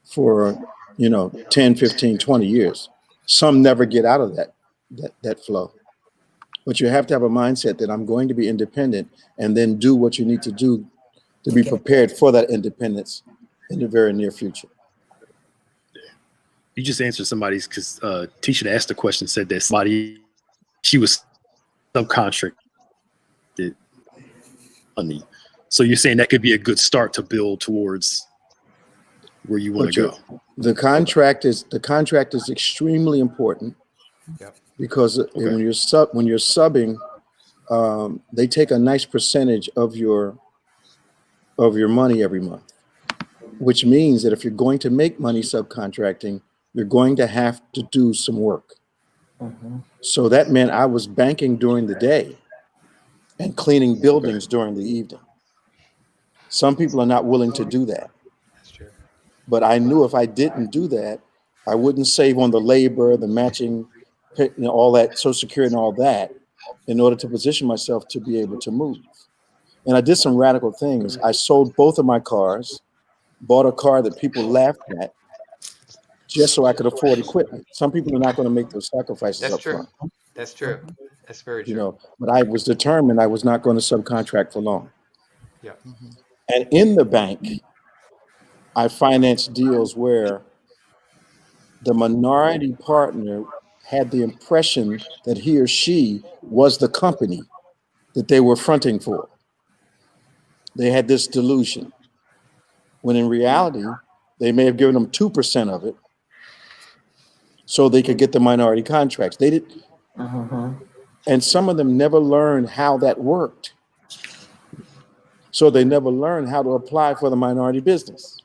[SPEAKER 2] for, 10, 15, 20 years. Some never get out of that flow. But you have to have a mindset that I'm going to be independent, and then do what you need to do to be prepared for that independence in the very near future.
[SPEAKER 1] You just answered somebody's because teacher that asked the question said that she was subcontracted money. So you're saying that could be a good start to build towards where you want to go.
[SPEAKER 2] The contract is extremely important.
[SPEAKER 5] Yep.
[SPEAKER 2] Because when you're subbing, they take a nice percentage of your money every month, which means that if you're going to make money subcontracting, you're going to have to do some work. So that meant I was banking during the day and cleaning buildings during the evening. Some people are not willing to do that.
[SPEAKER 5] That's true.
[SPEAKER 2] But I knew if I didn't do that, I wouldn't save on the labor, the matching, all that, Social Security and all that, in order to position myself to be able to move. And I did some radical things. I sold both of my cars, bought a car that people laughed at, just so I could afford equipment. Some people are not going to make those sacrifices
[SPEAKER 5] That's
[SPEAKER 2] up
[SPEAKER 5] true.
[SPEAKER 2] front.
[SPEAKER 5] That's true. That's very true.
[SPEAKER 2] But I was determined I was not going to subcontract for long.
[SPEAKER 5] Yeah.
[SPEAKER 2] And in the bank, I financed deals where the minority partner had the impression that he or she was the company that they were fronting for. They had this delusion, when in reality, they may have given them 2% of it so they could get the minority contracts. They did, and some of them never learned how that worked. So they never learned how to apply for the minority business.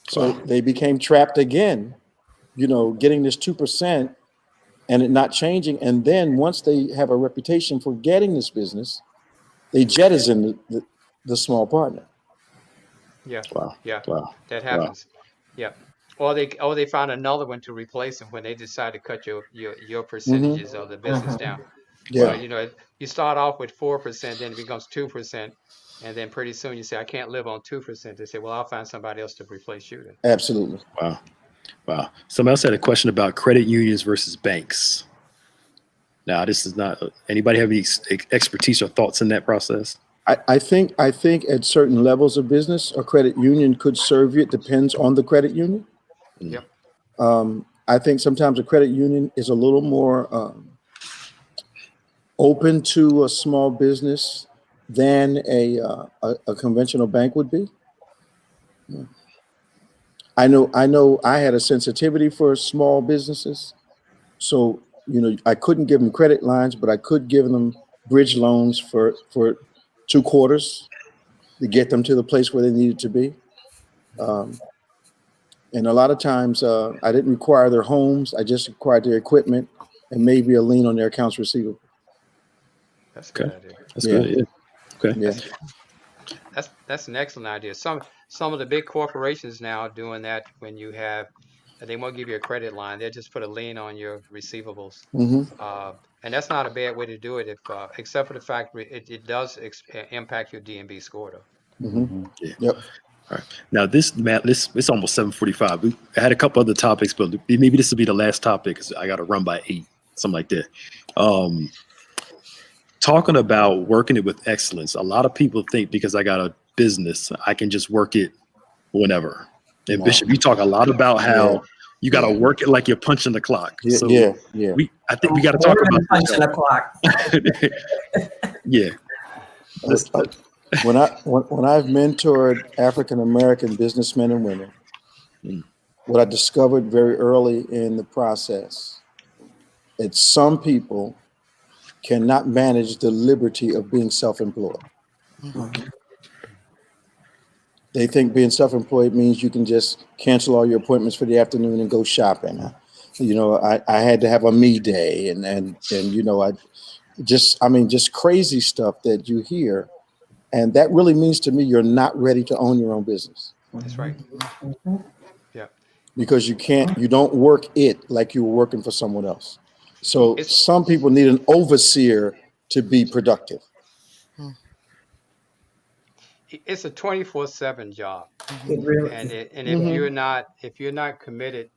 [SPEAKER 2] So they became trapped again, getting this 2% and it not changing. And then once they have a reputation for getting this business, they jettison the small partner.
[SPEAKER 5] Yeah.
[SPEAKER 1] Wow.
[SPEAKER 5] Yeah.
[SPEAKER 1] Wow.
[SPEAKER 5] That happens. Yeah. Or they found another one to replace them when they decide to cut your percentages of the business down.
[SPEAKER 2] Yeah.
[SPEAKER 5] So, you start off with 4%, then it becomes 2%, and then pretty soon you say, I can't live on 2%. They say, well, I'll find somebody else to replace you then.
[SPEAKER 2] Absolutely.
[SPEAKER 1] Wow. Somebody else had a question about credit unions versus banks. Now, this is not anybody have any expertise or thoughts in that process?
[SPEAKER 2] I think at certain levels of business, a credit union could serve you. It depends on the credit union.
[SPEAKER 5] Yep.
[SPEAKER 2] I think sometimes a credit union is a little more open to a small business than a conventional bank would be. I know I had a sensitivity for small businesses. So, I couldn't give them credit lines, but I could give them bridge loans for 2 quarters to get them to the place where they needed to be. And a lot of times I didn't require their homes. I just required their equipment and maybe a lien on their accounts receivable.
[SPEAKER 5] That's a good idea.
[SPEAKER 1] That's good. Yeah. Okay.
[SPEAKER 2] Yeah.
[SPEAKER 5] That's an excellent idea. Some of the big corporations now are doing that. When they won't give you a credit line, they'll just put a lien on your receivables. And that's not a bad way to do it, except for the fact it does impact your DMB score though.
[SPEAKER 1] Yeah.
[SPEAKER 2] Yep.
[SPEAKER 1] All right. Now it's almost 7:45. I had a couple other topics, but maybe this will be the last topic because I got to run by 8, something like that. Talking about working it with excellence. A lot of people think because I got a business, I can just work it whenever. And
[SPEAKER 2] No.
[SPEAKER 1] Bishop, you talk a lot about how you got to work it like you're punching the clock.
[SPEAKER 2] Yeah.
[SPEAKER 1] So
[SPEAKER 2] Yeah.
[SPEAKER 1] I think we got to talk about
[SPEAKER 3] punching the clock.
[SPEAKER 1] Yeah.
[SPEAKER 2] When I've mentored African American businessmen and women, what I discovered very early in the process is some people cannot manage the liberty of being self-employed. They think being self-employed means you can just cancel all your appointments for the afternoon and go shopping. I had to have a me day and just crazy stuff that you hear. And that really means to me, you're not ready to own your own business.
[SPEAKER 5] That's right. Yeah.
[SPEAKER 2] Because you don't work it like you were working for someone else. So some people need an overseer to be productive.
[SPEAKER 5] It's a 24/7 job.
[SPEAKER 3] It really
[SPEAKER 5] And
[SPEAKER 3] is.
[SPEAKER 5] if you're not committed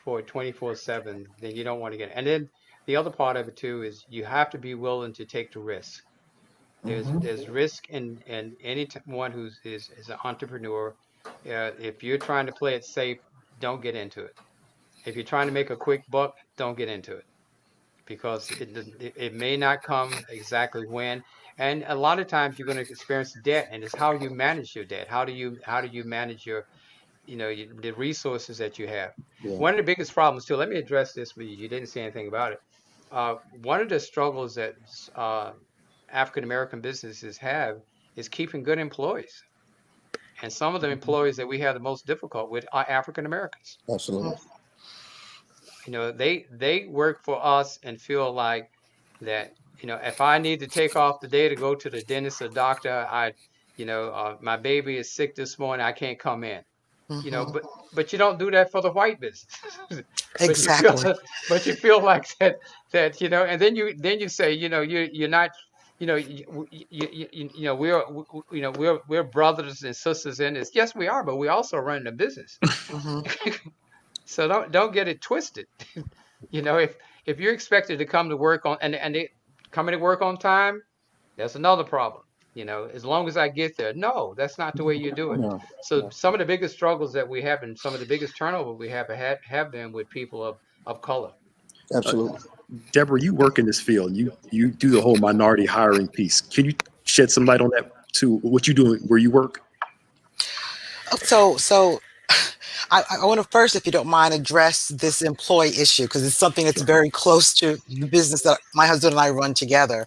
[SPEAKER 5] for 24/7, then you don't want to get it. And then the other part of it too is you have to be willing to take the risk. There's risk in anyone is an entrepreneur. If you're trying to play it safe, don't get into it. If you're trying to make a quick buck, don't get into it because it may not come exactly when. And a lot of times you're going to experience debt, and it's how you manage your debt. How do you manage your the resources that you have.
[SPEAKER 2] Yeah.
[SPEAKER 5] One of the biggest problems too. Let me address this with you. You didn't say anything about it. One of the struggles that uh, African American businesses have is keeping good employees. And some of the employees that we have the most difficult with are African Americans.
[SPEAKER 2] Absolutely.
[SPEAKER 5] They work for us and feel like that, if I need to take off the day to go to the dentist or doctor, my baby is sick this morning, I can't come in. But you don't do that for the white business. but you feel
[SPEAKER 6] Exactly.
[SPEAKER 5] but you feel like that and then you say you're not we're brothers and sisters in this. Yes, we are, but we also run the business.
[SPEAKER 6] Hmm.
[SPEAKER 5] So don't get it twisted. If you're expected to come to work on and they coming to work on time, that's another problem. As long as I get there. No, that's not the way you do it.
[SPEAKER 2] No.
[SPEAKER 5] So
[SPEAKER 2] No.
[SPEAKER 5] some of the biggest struggles that we have and some of the biggest turnover we have been with people of color.
[SPEAKER 2] Absolutely.
[SPEAKER 1] Deborah, you work in this field. You do the whole minority hiring piece. Can you shed some light on that to what you do where you work?
[SPEAKER 6] So I want to first, if you don't mind, address this employee issue because it's something that's very close to the business that my husband and I run together.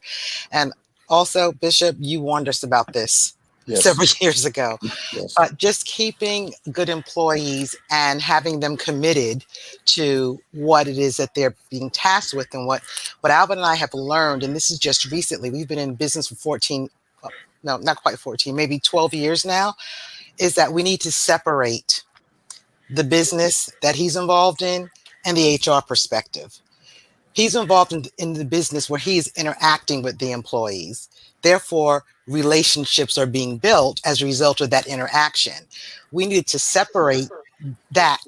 [SPEAKER 6] And also, Bishop, you warned us about this
[SPEAKER 2] Yes.
[SPEAKER 6] several years ago.
[SPEAKER 2] Yes.
[SPEAKER 6] But just keeping good employees and having them committed to what it is that they're being tasked with, and what Alvin and I have learned, and this is just recently, we've been in business for 14, no, not quite 14, maybe 12 years now, is that we need to separate the business that he's involved in and the HR perspective. He's involved in the business where he's interacting with the employees. Therefore, relationships are being built as a result of that interaction. We need to separate that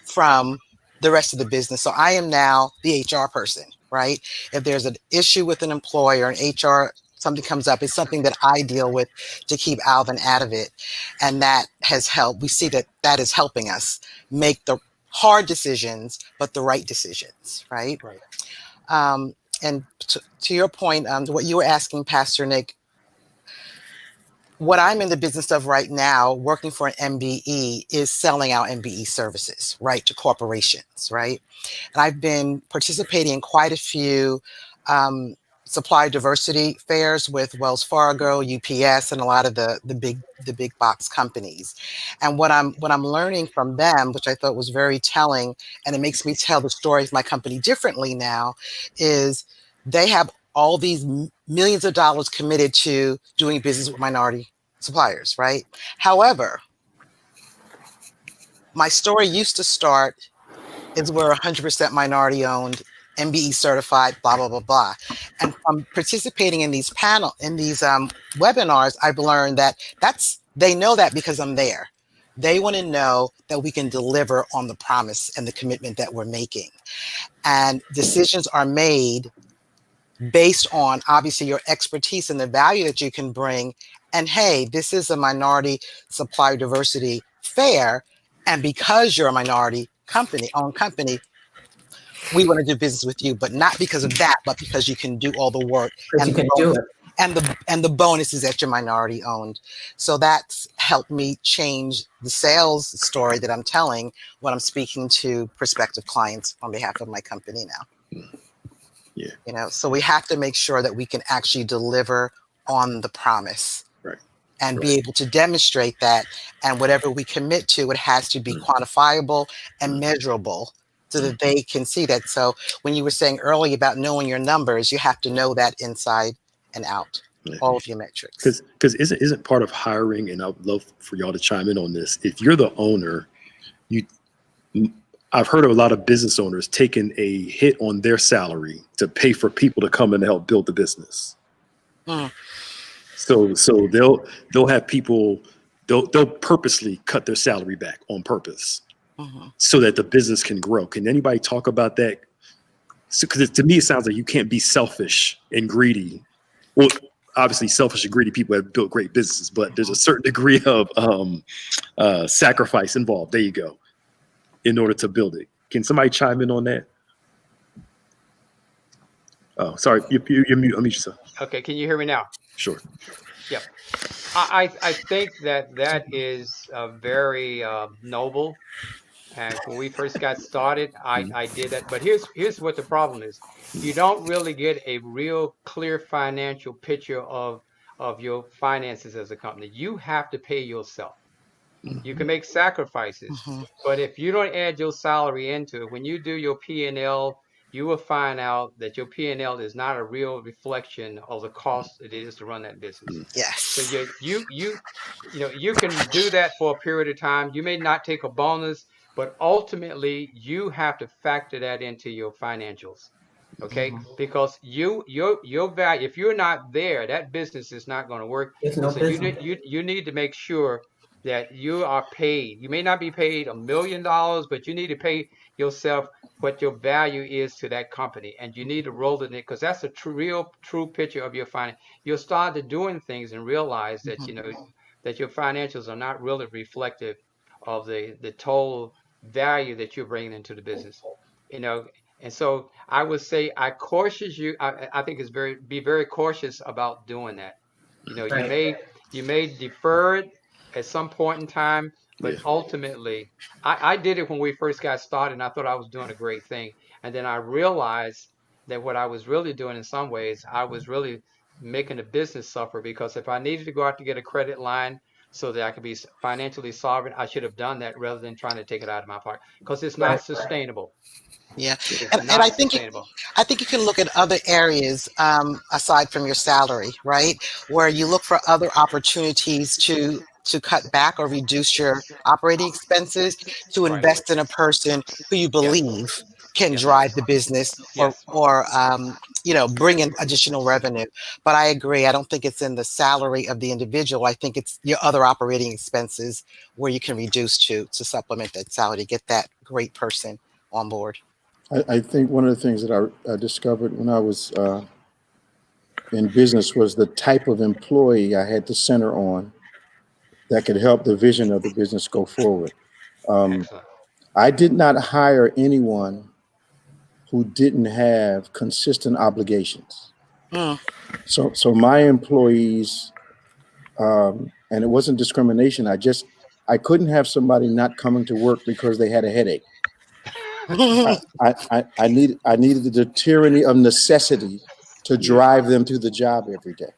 [SPEAKER 6] from the rest of the business. So I am now the HR person, right? If there's an issue with an employee or an HR, something comes up, it's something that I deal with to keep Alvin out of it. And that has helped. We see that is helping us make the hard decisions, but the right decisions, right?
[SPEAKER 5] Right.
[SPEAKER 6] And to your point, what you were asking, Pastor Nick, what I'm in the business of right now, working for an MBE, is selling out MBE services, right, to corporations, right? And I've been participating in quite a few supply diversity fairs with Wells Fargo, UPS, and a lot of the big box companies. And what I'm learning from them, which I thought was very telling, and it makes me tell the story of my company differently now, is they have all these millions of dollars committed to doing business with minority suppliers, right? However, my story used to start is we're 100% minority owned, MBE certified, blah, blah, blah, blah. And from participating in these webinars, I've learned that they know that because I'm there. They want to know that we can deliver on the promise and the commitment that we're making. And decisions are made based on obviously your expertise and the value that you can bring. And hey, this is a minority supplier diversity fair. And because you're a minority owned company, we want to do business with you, but not because of that, but because you can do all the work
[SPEAKER 3] Because you can do it.
[SPEAKER 6] and the bonuses that you're minority owned. So that's helped me change the sales story that I'm telling when I'm speaking to prospective clients on behalf of my company now.
[SPEAKER 1] Yeah.
[SPEAKER 6] So we have to make sure that we can actually deliver on the promise.
[SPEAKER 1] Right.
[SPEAKER 6] And be able to demonstrate that. And whatever we commit to, it has to be quantifiable and measurable so that they can see that. So when you were saying earlier about knowing your numbers, you have to know that inside and out, all of your metrics.
[SPEAKER 1] Because isn't part of hiring, and I'd love for y'all to chime in on this. If you're the owner, I've heard of a lot of business owners taking a hit on their salary to pay for people to come in and help build the business. So they'll have people, they'll purposely cut their salary back on purpose so that the business can grow. Can anybody talk about that? Because to me, it sounds like you can't be selfish and greedy. Well, obviously selfish and greedy people have built great businesses, but there's a certain degree of sacrifice involved. There you go. In order to build it. Can somebody chime in on that? Oh, sorry, you're mute. Unmute yourself.
[SPEAKER 5] Okay, can you hear me now?
[SPEAKER 1] Sure.
[SPEAKER 5] Yep. I think that is very noble. And when we first got started, I did that. But here's what the problem is. You don't really get a real clear financial picture of your finances as a company. You have to pay yourself. You can make sacrifices, but if you don't add your salary into it, when you do your P&L, you will find out that your P&L is not a real reflection of the cost it is to run that business. So
[SPEAKER 6] Yes.
[SPEAKER 5] you can do that for a period of time. You may not take a bonus, but ultimately you have to factor that into your financials. Okay, because your value, if you're not there, that business is not going to work.
[SPEAKER 3] There's
[SPEAKER 5] And
[SPEAKER 3] no
[SPEAKER 5] so
[SPEAKER 3] business.
[SPEAKER 5] you need to make sure that you are paid. You may not be paid $1 million, but you need to pay yourself what your value is to that company, and you need to roll it in because that's a real true picture of your finance. You'll start to doing things and realize that that your financials are not really reflective of the total value that you're bringing into the business. You know, and so I would say I cautious you. I think it's be very cautious about doing that. You know,
[SPEAKER 3] Right.
[SPEAKER 5] you may defer it at some point in time, but
[SPEAKER 1] Yeah.
[SPEAKER 5] ultimately, I did it when we first got started, and I thought I was doing a great thing. And then I realized that what I was really doing in some ways, I was really making the business suffer because if I needed to go out to get a credit line so that I could be financially solvent, I should have done that rather than trying to take it out of my pocket because it's not
[SPEAKER 3] Right.
[SPEAKER 5] sustainable.
[SPEAKER 6] Yeah.
[SPEAKER 5] It's
[SPEAKER 6] And I
[SPEAKER 5] not
[SPEAKER 6] think
[SPEAKER 5] sustainable.
[SPEAKER 6] I think you can look at other areas aside from your salary, right? Where you look for other opportunities to cut back or reduce your operating expenses to
[SPEAKER 5] Right.
[SPEAKER 6] invest in a person who you
[SPEAKER 5] Yes.
[SPEAKER 6] believe can
[SPEAKER 5] Yes.
[SPEAKER 6] drive the business
[SPEAKER 5] Yes.
[SPEAKER 6] or bring in additional revenue. But I agree. I don't think it's in the salary of the individual. I think it's your other operating expenses where you can reduce to supplement that salary to get that great person on board.
[SPEAKER 2] I think one of the things that I discovered when I was in business was the type of employee I had to center on that could help the vision of the business go forward.
[SPEAKER 5] Excellent.
[SPEAKER 2] I did not hire anyone who didn't have consistent obligations.
[SPEAKER 6] Mm.
[SPEAKER 2] So my employees, and it wasn't discrimination. I couldn't have somebody not coming to work because they had a headache. I needed the tyranny of necessity to
[SPEAKER 1] Yeah.
[SPEAKER 2] drive them to the job every day.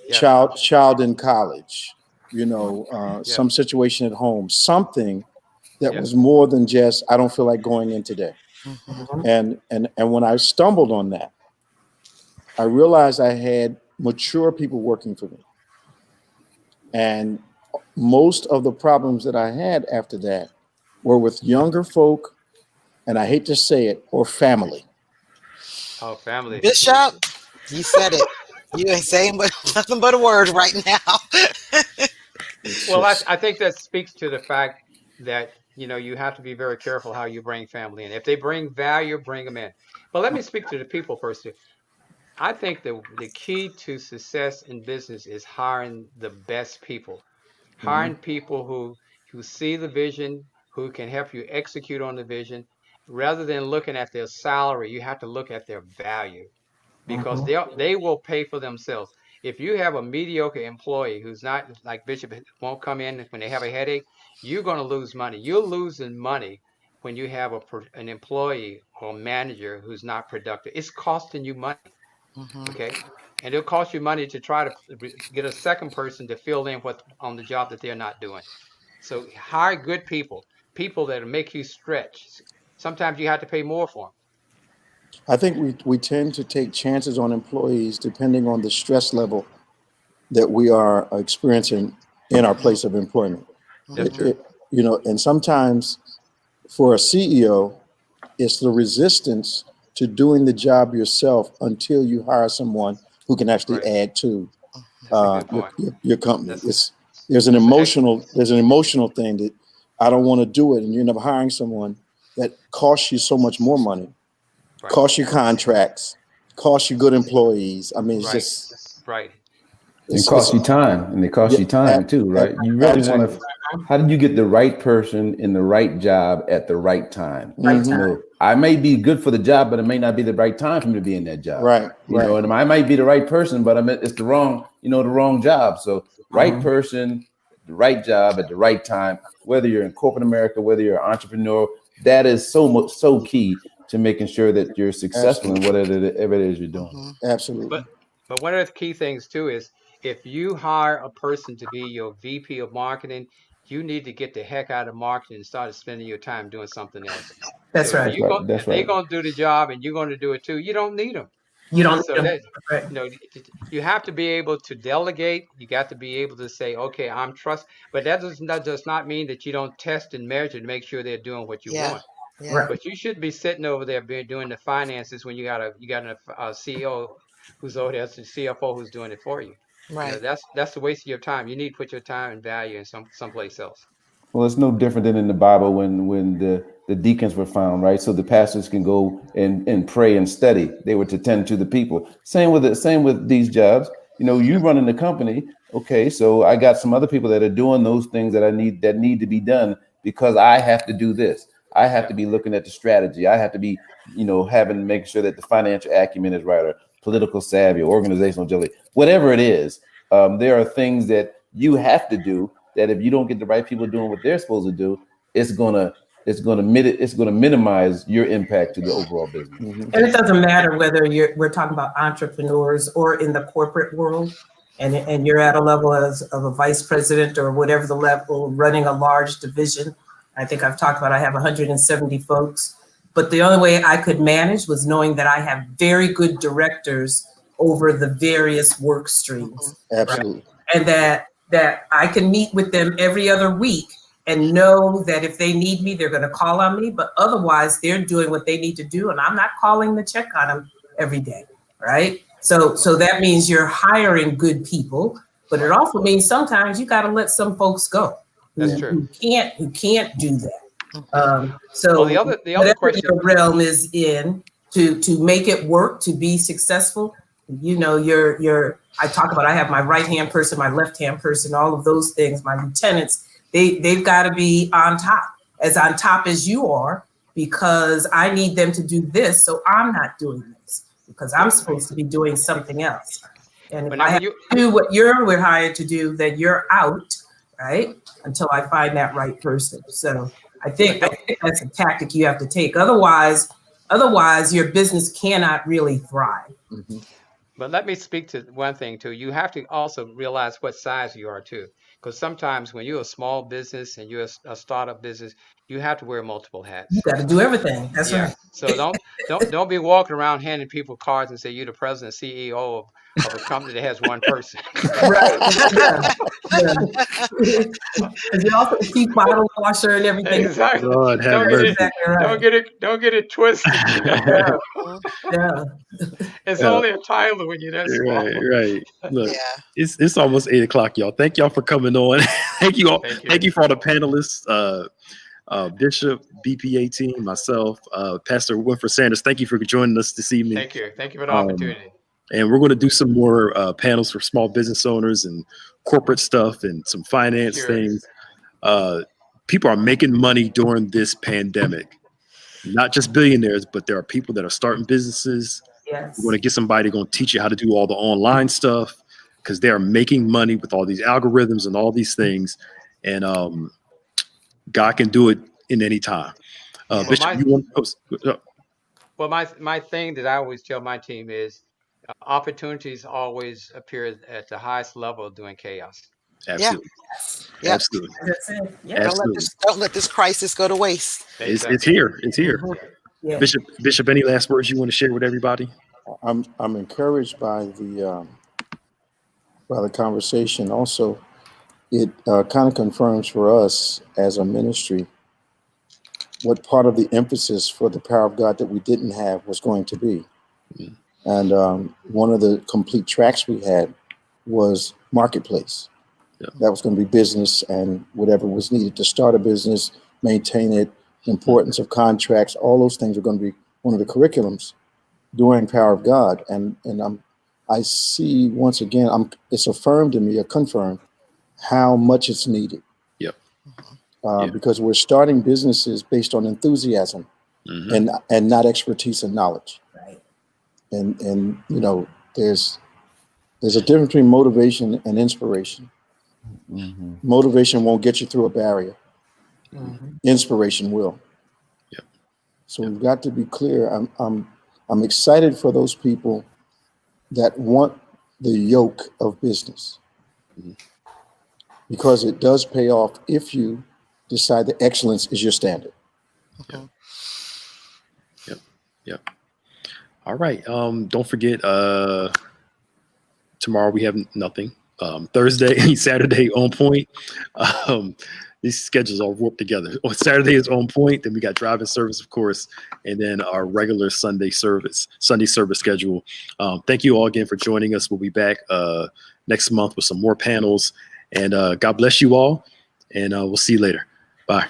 [SPEAKER 5] Yes.
[SPEAKER 2] Child in college,
[SPEAKER 5] Yes.
[SPEAKER 2] some situation at home, something that
[SPEAKER 5] Yes.
[SPEAKER 2] was more than just I don't feel like going in today. And when I stumbled on that, I realized I had mature people working for me. And most of the problems that I had after that were with younger folk, and I hate to say it, or family.
[SPEAKER 5] Oh, family.
[SPEAKER 6] Bishop, you said it. You ain't saying but nothing but a word right now.
[SPEAKER 2] It's
[SPEAKER 5] Well,
[SPEAKER 2] just,
[SPEAKER 5] I think that speaks to the fact that you have to be very careful how you bring family in. If they bring value, bring them in. But let me speak to the people first. I think the key to success in business is hiring the best people, hiring people who see the vision, who can help you execute on the vision, rather than looking at their salary. You have to look at their value because they will pay for themselves. If you have a mediocre employee who's not like Bishop won't come in when they have a headache, you're going to lose money. You're losing money when you have an employee or manager who's not productive. It's costing you money, okay? And it'll cost you money to try to get a second person to fill in what on the job that they're not doing. So hire good people, people that'll make you stretch. Sometimes you have to pay more for them.
[SPEAKER 2] I think we tend to take chances on employees depending on the stress level that we are experiencing in our place of employment.
[SPEAKER 5] That's true.
[SPEAKER 2] And sometimes for a CEO, it's the resistance to doing the job yourself until you hire someone who can actually
[SPEAKER 5] Right.
[SPEAKER 2] add to
[SPEAKER 5] That's a good point.
[SPEAKER 2] your company.
[SPEAKER 5] That's
[SPEAKER 2] There's an
[SPEAKER 5] excellent.
[SPEAKER 2] emotional thing that I don't want to do it, and you end up hiring someone that costs you so much more money,
[SPEAKER 5] Right.
[SPEAKER 2] costs you contracts, costs you good employees. I mean, it's
[SPEAKER 5] Right.
[SPEAKER 2] just
[SPEAKER 5] Right.
[SPEAKER 4] It costs you time, and it costs you time too, right? You really want to. How do you get the right person in the right job at the right time?
[SPEAKER 3] Right
[SPEAKER 4] You
[SPEAKER 3] time.
[SPEAKER 4] know, I may be good for the job, but it may not be the right time for me to be in that job.
[SPEAKER 2] Right.
[SPEAKER 4] You know, and I might be the right person, but it's the wrong, the wrong job. So right person, the right job at the right time. Whether you're in corporate America, whether you're an entrepreneur, that is so key to making sure that you're successful in whatever it is you're doing.
[SPEAKER 2] Absolutely.
[SPEAKER 5] But one of the key things too is if you hire a person to be your VP of marketing, you need to get the heck out of marketing and start spending your time doing something else.
[SPEAKER 3] That's
[SPEAKER 5] So
[SPEAKER 3] right.
[SPEAKER 5] if they're going to do the job and you're going to do it too, you don't need them.
[SPEAKER 3] You don't.
[SPEAKER 5] So that
[SPEAKER 3] Right.
[SPEAKER 5] you have to be able to delegate. You got to be able to say, okay, I'm trust. But that does not mean that you don't test and measure to make sure they're doing what you want.
[SPEAKER 6] Yeah.
[SPEAKER 3] Right.
[SPEAKER 5] But you should be sitting over there doing the finances when you got a CEO who's over there, the CFO who's doing it for you.
[SPEAKER 6] Right.
[SPEAKER 5] That's the waste of your time. You need to put your time and value in someplace else.
[SPEAKER 4] Well, it's no different than in the Bible when the deacons were found, right? So the pastors can go and pray and study. They were to tend to the people. Same with these jobs. You know, you running the company. Okay, so I got some other people that are doing those things that need to be done because I have to do this. I have to be looking at the strategy. I have to be, making sure that the financial acumen is right, or political savvy, or organizational agility, whatever it is. There are things that you have to do that if you don't get the right people doing what they're supposed to do, it's gonna minimize your impact to the overall business.
[SPEAKER 3] And it doesn't matter whether we're talking about entrepreneurs or in the corporate world, and you're at a level of a vice president or whatever the level, running a large division. I think I've talked about I have 170 folks, but the only way I could manage was knowing that I have very good directors over the various work streams.
[SPEAKER 2] Absolutely.
[SPEAKER 3] Right? And that I can meet with them every other week and know that if they need me, they're going to call on me, but otherwise they're doing what they need to do. And I'm not calling the check on them every day. Right. So that means you're hiring good people, but it also means sometimes you got to let some folks go who can't do that. So
[SPEAKER 5] the other question,
[SPEAKER 3] your realm is in to make it work, to be successful. I talk about, I have my right-hand person, my left-hand person, all of those things, my lieutenants, they've got to be on top as you are, because I need them to do this. So I'm not doing this because I'm supposed to be doing something else. And if I have to do what we're hired to do, then you're out, right? Until I find that right person. So I think that's a tactic you have to take. Otherwise your business cannot really thrive.
[SPEAKER 2] Mm-hmm.
[SPEAKER 5] But let me speak to one thing too. You have to also realize what size you are too, because sometimes when you're a small business and you're a startup business, you have to wear multiple hats.
[SPEAKER 3] You got to do everything. That's right.
[SPEAKER 5] So don't be walking around handing people cards and say you're the president, CEO of a company that has one person.
[SPEAKER 3] Right. And you also keep bottle washer and everything.
[SPEAKER 5] Exactly.
[SPEAKER 1] Lord have mercy.
[SPEAKER 5] Don't get it twisted.
[SPEAKER 3] Yeah.
[SPEAKER 5] It's only a title when you're that small.
[SPEAKER 1] Right. Look, it's almost 8:00, y'all. Thank y'all for coming on. Thank you all. Thank you for all the panelists. Bishop, BPA team, myself, Pastor Winfred Sanders. Thank you for joining us this evening.
[SPEAKER 5] Thank you for the opportunity.
[SPEAKER 1] And we're going to do some more panels for small business owners and corporate stuff and some finance things. People are making money during this pandemic. Not just billionaires, but there are people that are starting businesses.
[SPEAKER 3] Yes.
[SPEAKER 1] We're going to get somebody going to teach you how to do all the online stuff, because they are making money with all these algorithms and all these things. And God can do it in any time. Bishop, you want to post?
[SPEAKER 5] Well, my thing that I always tell my team is opportunities always appear at the highest level during chaos.
[SPEAKER 1] Absolutely.
[SPEAKER 6] Yeah.
[SPEAKER 1] Absolutely.
[SPEAKER 3] That's it. Yeah.
[SPEAKER 1] Absolutely.
[SPEAKER 6] Don't let this crisis go to waste.
[SPEAKER 1] It's here. It's here.
[SPEAKER 3] Yeah.
[SPEAKER 1] Bishop, any last words you want to share with everybody?
[SPEAKER 2] I'm encouraged by the conversation. Also, it kind of confirms for us as a ministry what part of the emphasis for the power of God that we didn't have was going to be.
[SPEAKER 1] Mm-hmm.
[SPEAKER 2] And one of the complete tracks we had was marketplace. Yeah. That was going to be business and whatever was needed to start a business, maintain it, importance of contracts, all those things are going to be one of the curriculums during Power of God. And I see once again, it's affirmed to me or confirmed how much it's needed.
[SPEAKER 1] Yep. Yeah.
[SPEAKER 2] Because we're starting businesses based on enthusiasm and not expertise and knowledge.
[SPEAKER 3] Right.
[SPEAKER 2] And you know, there's a difference between motivation and inspiration. Motivation won't get you through a barrier. Inspiration will.
[SPEAKER 1] Yep.
[SPEAKER 2] So we've got to be clear. I'm excited for those people that want the yoke of business, because it does pay off if you decide that excellence is your standard.
[SPEAKER 1] Yep. All right. Don't forget, tomorrow we have nothing. Thursday, Saturday on point. These schedules all warped together. On Saturday is on point. Then we got driving service, of course, and then our regular Sunday service schedule. Thank you all again for joining us. We'll be back next month with some more panels. And God bless you all. And we'll see you later. Bye.